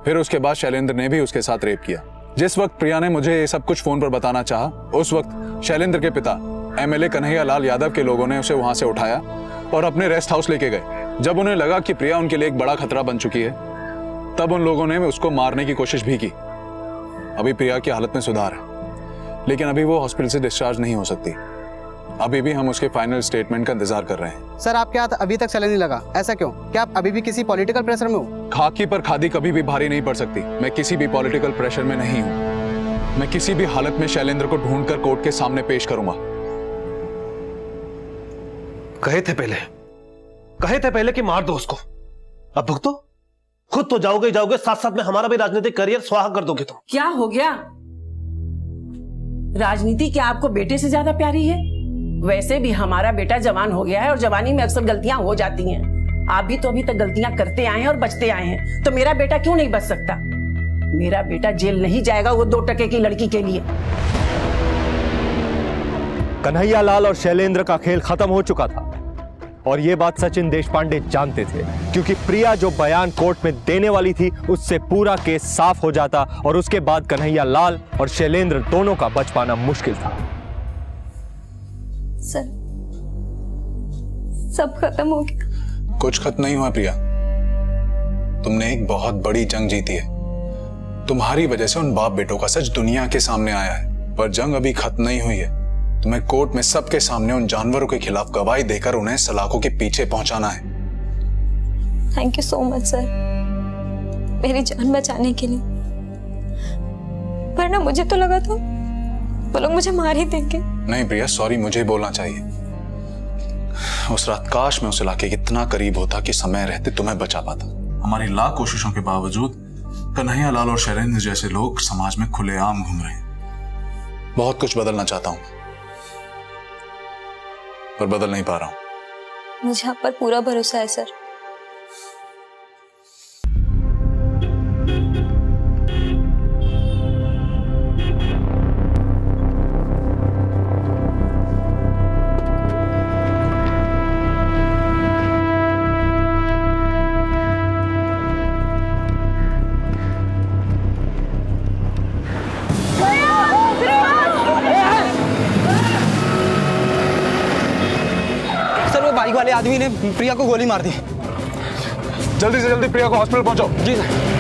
फिर उसके बाद शैलेंद्र ने भी उसके साथ रेप किया। जिस वक्त प्रिया ने मुझे ये सब कुछ फोन पर बताना चाहा, उस वक्त शैलेंद्र के पिता एमएलए कन्हैया लाल यादव के लोगों ने उसे वहां से उठाया और अपने रेस्ट हाउस लेके गए। जब उन्हें लगा कि प्रिया उनके लिए एक बड़ा खतरा बन चुकी है, तब उन लोगों ने उसको मारने की कोशिश भी की। अभी प्रिया की हालत में सुधार है, लेकिन अभी वो हॉस्पिटल से डिस्चार्ज नहीं हो सकती। अभी भी हम उसके फाइनल स्टेटमेंट का इंतजार कर रहे हैं। सर, आपके हाथ अभी तक चलने नहीं लगा, ऐसा क्यों? क्या आप अभी भी किसी पॉलिटिकल प्रेशर में हो? खाकी पर खादी कभी भी भारी नहीं पड़ सकती। मैं किसी भी पॉलिटिकल प्रेशर में नहीं हूं। मैं किसी भी हालत में शैलेंद्र को ढूंढकर कोर्ट के सामने पेश करूंगा। कहे थे पहले कि मार दो उसको, अब भुगतो। खुद तो जाओगे जाओगे, साथ साथ में हमारा भी राजनीतिक करियर स्वाहा कर दोगे तुम। क्या हो गया? राजनीति क्या आपको बेटे से ज्यादा प्यारी है? वैसे भी हमारा बेटा जवान हो गया है और जवानी में अक्सर गलतियां हो जाती हैं। आप भी तो अभी तक गलतियां करते आए हैं और बचते आए हैं, तो मेरा बेटा क्यों नहीं बच सकता? मेरा बेटा जेल नहीं जाएगा वो 2 टके की लड़की के लिए। कन्हैया लाल और शैलेंद्र का खेल खत्म हो चुका था और यह बात सचिन देशपांडे जानते थे, क्योंकि प्रिया जो बयान कोर्ट में देने वाली थी उससे पूरा केस साफ हो जाता और उसके बाद कन्हैया लाल और शैलेंद्र दोनों का बच पाना मुश्किल था। सर, सब खत्म हो गया। कुछ खत्म नहीं हुआ प्रिया। तुमने एक बहुत बड़ी जंग जीती है। तुम्हारी वजह से उन बाप बेटों का सच दुनिया के सामने आया है, पर जंग अभी खत्म नहीं हुई है। तुम्हें कोर्ट में सबके सामने उन जानवरों के खिलाफ गवाही देकर उन्हें सलाखों के पीछे पहुंचाना है। Thank you so much sir, मेरी जान बचाने के लिए। वरना मुझे तो लगा था वो लोग मुझे मार ही देंगे। नहीं प्रिया, सॉरी मुझे बोलना चाहिए। उस रात काश मैं उस इलाके के इतना करीब होता कि समय रहते तुम्हें बचा पाता। हमारी लाख कोशिशों के बावजूद कन्हैया लाल और शैलेंद्र जैसे लोग समाज में खुलेआम घूम रहे हैं। बहुत कुछ बदलना चाहता हूं, पर बदल नहीं पा रहा हूं। मुझे आप पर पूरा भरोसा है सर। बाइक वाले आदमी ने प्रिया को गोली मार दी। जल्दी से जल्दी प्रिया को हॉस्पिटल पहुंचाओ। जी सर।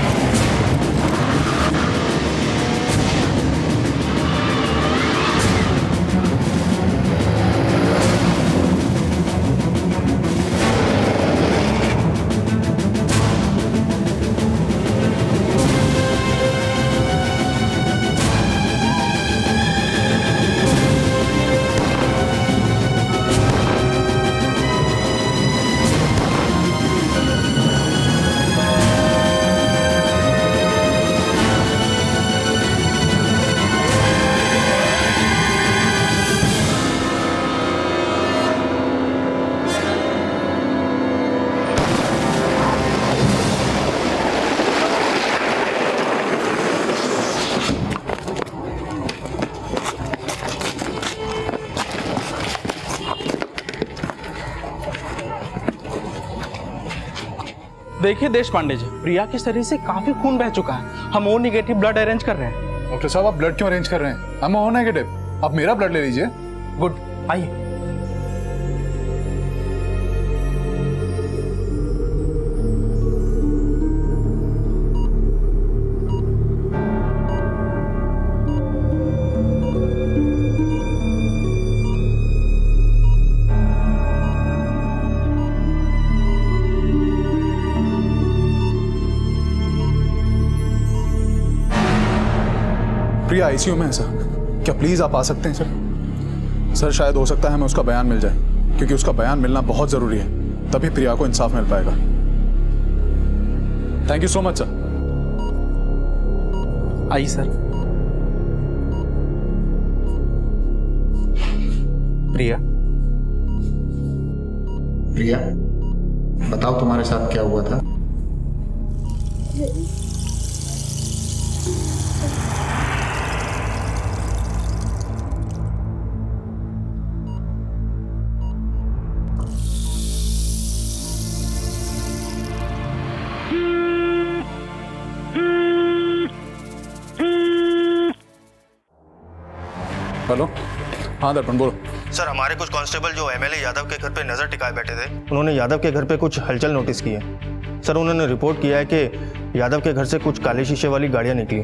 देखिए देशपांडे जी, प्रिया के शरीर से काफी खून बह चुका है। हम ओ नेगेटिव ब्लड अरेंज कर रहे हैं। डॉक्टर साहब, आप ब्लड क्यों अरेंज कर रहे हैं? हम ओ नेगेटिव। आप मेरा ब्लड ले लीजिए। गुड, आइए। प्रिया आईसीयू में है सर। क्या प्लीज आप आ सकते हैं सर? सर शायद हो सकता है हमें उसका बयान मिल जाए, क्योंकि उसका बयान मिलना बहुत जरूरी है, तभी प्रिया को इंसाफ मिल पाएगा। Thank you so much sir. आइए सर। प्रिया, प्रिया बताओ तुम्हारे साथ क्या हुआ था? हेलो, हाँ दर्पण बोलो। सर, हमारे कुछ कांस्टेबल जो एमएलए यादव के घर पे नजर टिकाए बैठे थे, उन्होंने यादव के घर पे कुछ हलचल नोटिस की है। सर, उन्होंने रिपोर्ट किया है कि यादव के घर से कुछ काले शीशे वाली गाड़ियां निकली।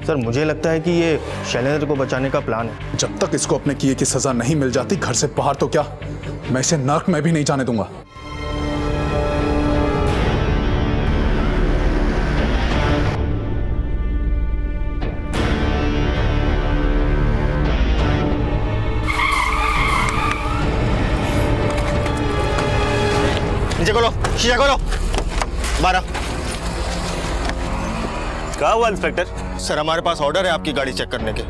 सर, मुझे लगता है कि ये शैलेंद्र को बचाने का प्लान है। जब तक इसको अपने किए की सजा नहीं मिल जाती घर से बाहर, तो क्या मैं इसे नर्क में भी नहीं जाने दूंगा। नीचे खोलो, शीशा खोलो। 12। क्या हुआ इंस्पेक्टर? सर, हमारे पास ऑर्डर है आपकी गाड़ी चेक करने के।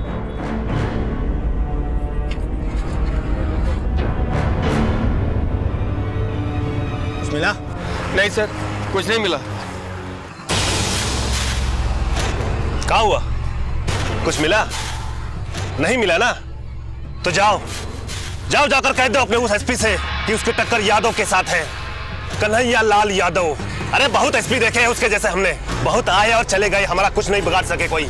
कुछ मिला? नहीं सर, कुछ नहीं मिला। क्या हुआ? कुछ मिला? नहीं मिला ना? तो जाओ जाकर कह दो अपने उस एसपी से कि उसकी टक्कर यादव के साथ है, कन्हैया लाल यादव। अरे बहुत एसपी देखे हैं उसके जैसे हमने, बहुत आए और चले गए, हमारा कुछ नहीं बिगाड़ सके कोई।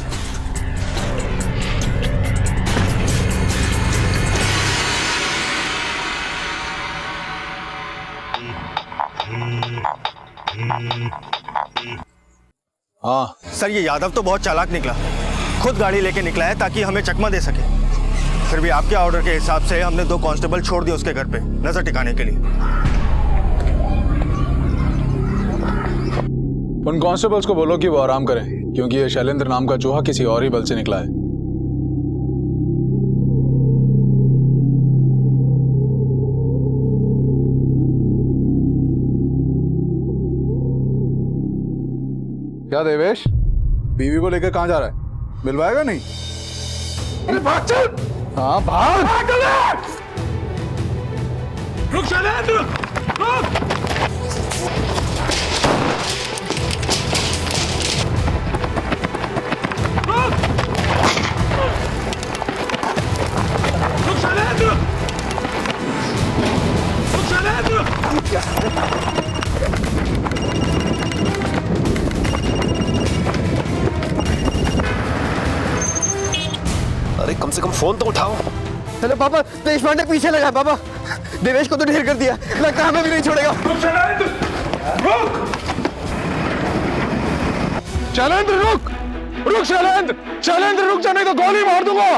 हाँ सर, ये यादव तो बहुत चालाक निकला, खुद गाड़ी लेके निकला है ताकि हमें चकमा दे सके। फिर भी आपके ऑर्डर के हिसाब से हमने 2 कांस्टेबल छोड़ दिए उसके घर पे नजर टिकाने के लिए। उन कांस्टेबल्स को बोलो कि वो आराम करें, क्योंकि ये शैलेंद्र नाम का चूहा किसी और ही बल से निकला है। क्या देवेश, बीवी को लेकर कहां जा रहा है? मिलवाएगा नहीं? अरे भाग चल। हाँ भाग। रुक शैलेंद्र, रुक। अरे कम से कम फोन तो उठाओ। हेलो पापा, देश पांडे पीछे लगा है पापा। देवेश को तो ढेर कर दिया, लगता है हमें भी नहीं छोड़ेगा। शैलेंद्र रुक, रुक शैलेंद्र, शैलेंद्र रुक जा, नहीं तो गोली मार दूंगा।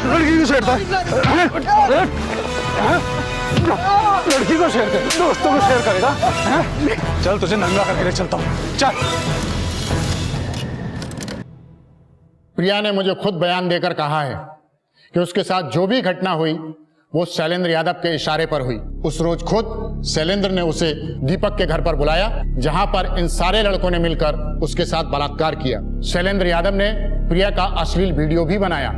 लड़की को छेड़ता है, लड़की को शेयर कर, दोस्तों को शेयर करेगा। चल तुझे नंगा करके ले चलता हूँ, चल। प्रिया ने मुझे खुद बयान देकर कहा है कि उसके साथ जो भी घटना हुई वो शैलेंद्र यादव के इशारे पर हुई। उस रोज खुद शैलेंद्र ने उसे दीपक के घर पर बुलाया, जहां पर इन सारे लड़कों ने मिलकर उसके साथ बलात्कार किया। शैलेंद्र यादव ने प्रिया का अश्लील वीडियो भी बनाया।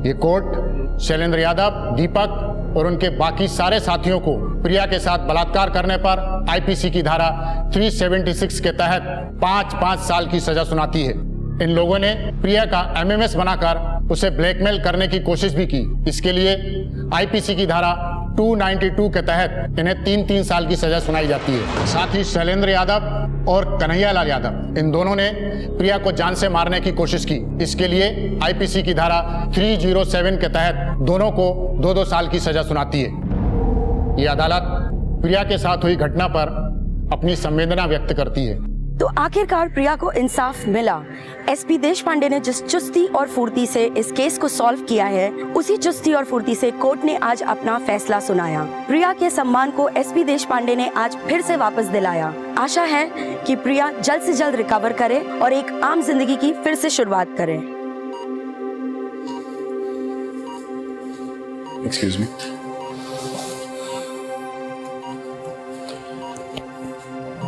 ये कोर्ट शैलेंद्र यादव, दीपक और उनके बाकी सारे साथियों को प्रिया के साथ बलात्कार करने पर आईपीसी की धारा 376 के तहत 5-5 साल की सजा सुनाती है। इन लोगों ने प्रिया का एमएमएस बनाकर उसे ब्लैकमेल करने की कोशिश भी की। इसके लिए आईपीसी की धारा 292 के तहत इन्हें 3-3 साल की सजा सुनाई जाती है। साथ ही शैलेंद्र यादव और कन्हैया लाल यादव, इन दोनों ने प्रिया को जान से मारने की कोशिश की। इसके लिए आईपीसी की धारा 307 के तहत दोनों को 2-2 साल की सजा सुनाती है। ये अदालत प्रिया के साथ हुई घटना पर अपनी संवेदना व्यक्त करती है। तो आखिरकार प्रिया को इंसाफ मिला। एसपी देश पांडे ने जिस चुस्ती और फुर्ती से इस केस को सॉल्व किया है, उसी चुस्ती और फुर्ती से कोर्ट ने आज अपना फैसला सुनाया। प्रिया के सम्मान को एसपी देश पांडे ने आज फिर से वापस दिलाया। आशा है कि प्रिया जल्द से जल्द रिकवर करे और एक आम जिंदगी की फिर से शुरुआत करे। एक्सक्यूज मी,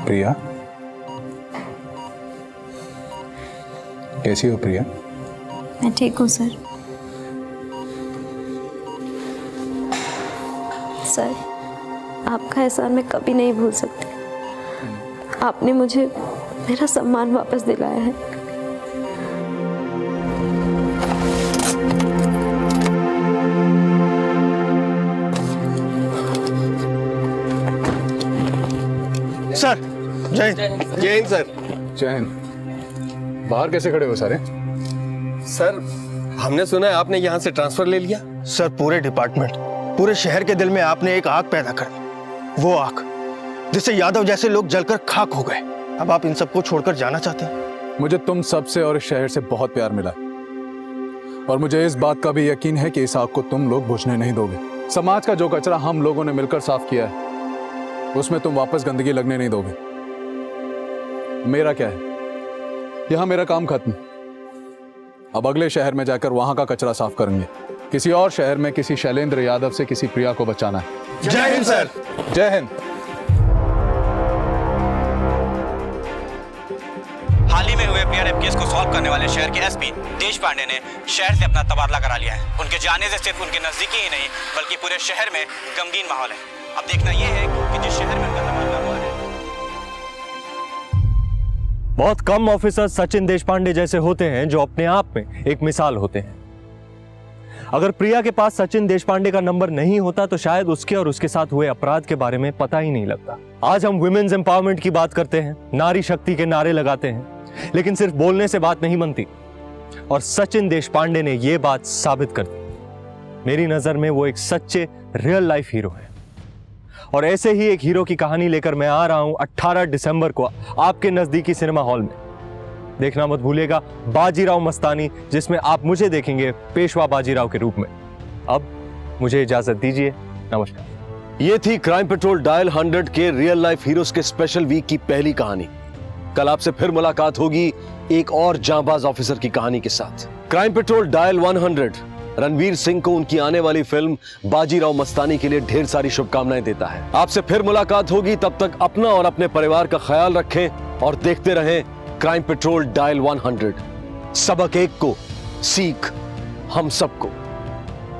प्रिया कैसी हो प्रिया? मैं ठीक हूँ सर। सर, आपका एहसान मैं कभी नहीं भूल सकती। आपने मुझे मेरा सम्मान वापस दिलाया है। सर जय जय हिंद सर। जय हिंद। बाहर कैसे खड़े हो सारे? सर हमने सुना है आपने यहाँ से ट्रांसफर ले लिया। सर पूरे डिपार्टमेंट, पूरे शहर के दिल में आपने एक आग पैदा कर दी, वो आग जिससे यादव जैसे लोग जलकर खाक हो गए। अब आप इन सबको छोड़कर जाना चाहते हैं? मुझे तुम सबसे और इस शहर से बहुत प्यार मिला और मुझे इस बात का भी यकीन है कि इस आग को तुम लोग बुझने नहीं दोगे। समाज का जो कचरा हम लोगों ने मिलकर साफ किया है उसमें तुम वापस गंदगी लगने नहीं दोगे। मेरा क्या है, यहां मेरा काम खत्म। अब अगले शहर में जाकर वहां का कचरा साफ करेंगे। किसी और शहर में किसी शैलेंद्र यादव से किसी प्रिया को बचाना है। जय हिंद सर। जय हिंद। हाल ही में हुए प्रिया रेप केस को सॉल्व करने वाले शहर के एसपी देश पांडे ने शहर से अपना तबादला करा लिया है। उनके जाने से सिर्फ उनके नजदीकी ही नहीं बल्कि पूरे शहर में गमगीन माहौल है। अब देखना यह है कि जिस शहर में उनका तबादला हुआ है। बहुत कम ऑफिसर सचिन देशपांडे जैसे होते हैं जो अपने आप में एक मिसाल होते हैं। अगर प्रिया के पास सचिन देशपांडे का नंबर नहीं होता तो शायद उसके और उसके साथ हुए अपराध के बारे में पता ही नहीं लगता। आज हम वुमेन्स एम्पावरमेंट की बात करते हैं, नारी शक्ति के नारे लगाते हैं, लेकिन सिर्फ बोलने से बात नहीं बनती और सचिन देशपांडे ने यह बात साबित कर दी। मेरी नजर में वो एक सच्चे रियल लाइफ हीरो है और ऐसे ही एक हीरो की कहानी लेकर मैं आ रहा हूं 18 दिसंबर को आपके नजदीकी सिनेमा हॉल में। देखना मत भूलिएगा बाजीराव मस्तानी, जिसमें आप मुझे देखेंगे पेशवा बाजीराव के रूप में। अब मुझे इजाजत दीजिए, नमस्कार। ये थी क्राइम पेट्रोल डायल 100 के रियल लाइफ हीरोज के स्पेशल वीक की पहली कहानी। कल आपसे फिर मुलाकात होगी एक और जांबाज ऑफिसर की कहानी के साथ। Crime patrol dial 100 Ranveer Singh को उनकी आने वाली फिल्म बाजीराव मस्तानी के लिए ढेर सारी शुभकामनाएं देता है। आपसे फिर मुलाकात होगी, तब तक अपना और अपने परिवार का ख्याल रखें और देखते रहें क्राइम पेट्रोल डायल 100। सबक एक को, सीख हम सबको।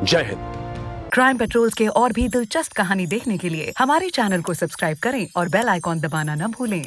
जय हिंद। क्राइम पेट्रोल के और भी दिलचस्प कहानी देखने के लिए हमारे चैनल को सब्सक्राइब करें और बेल आइकॉन दबाना न भूलें।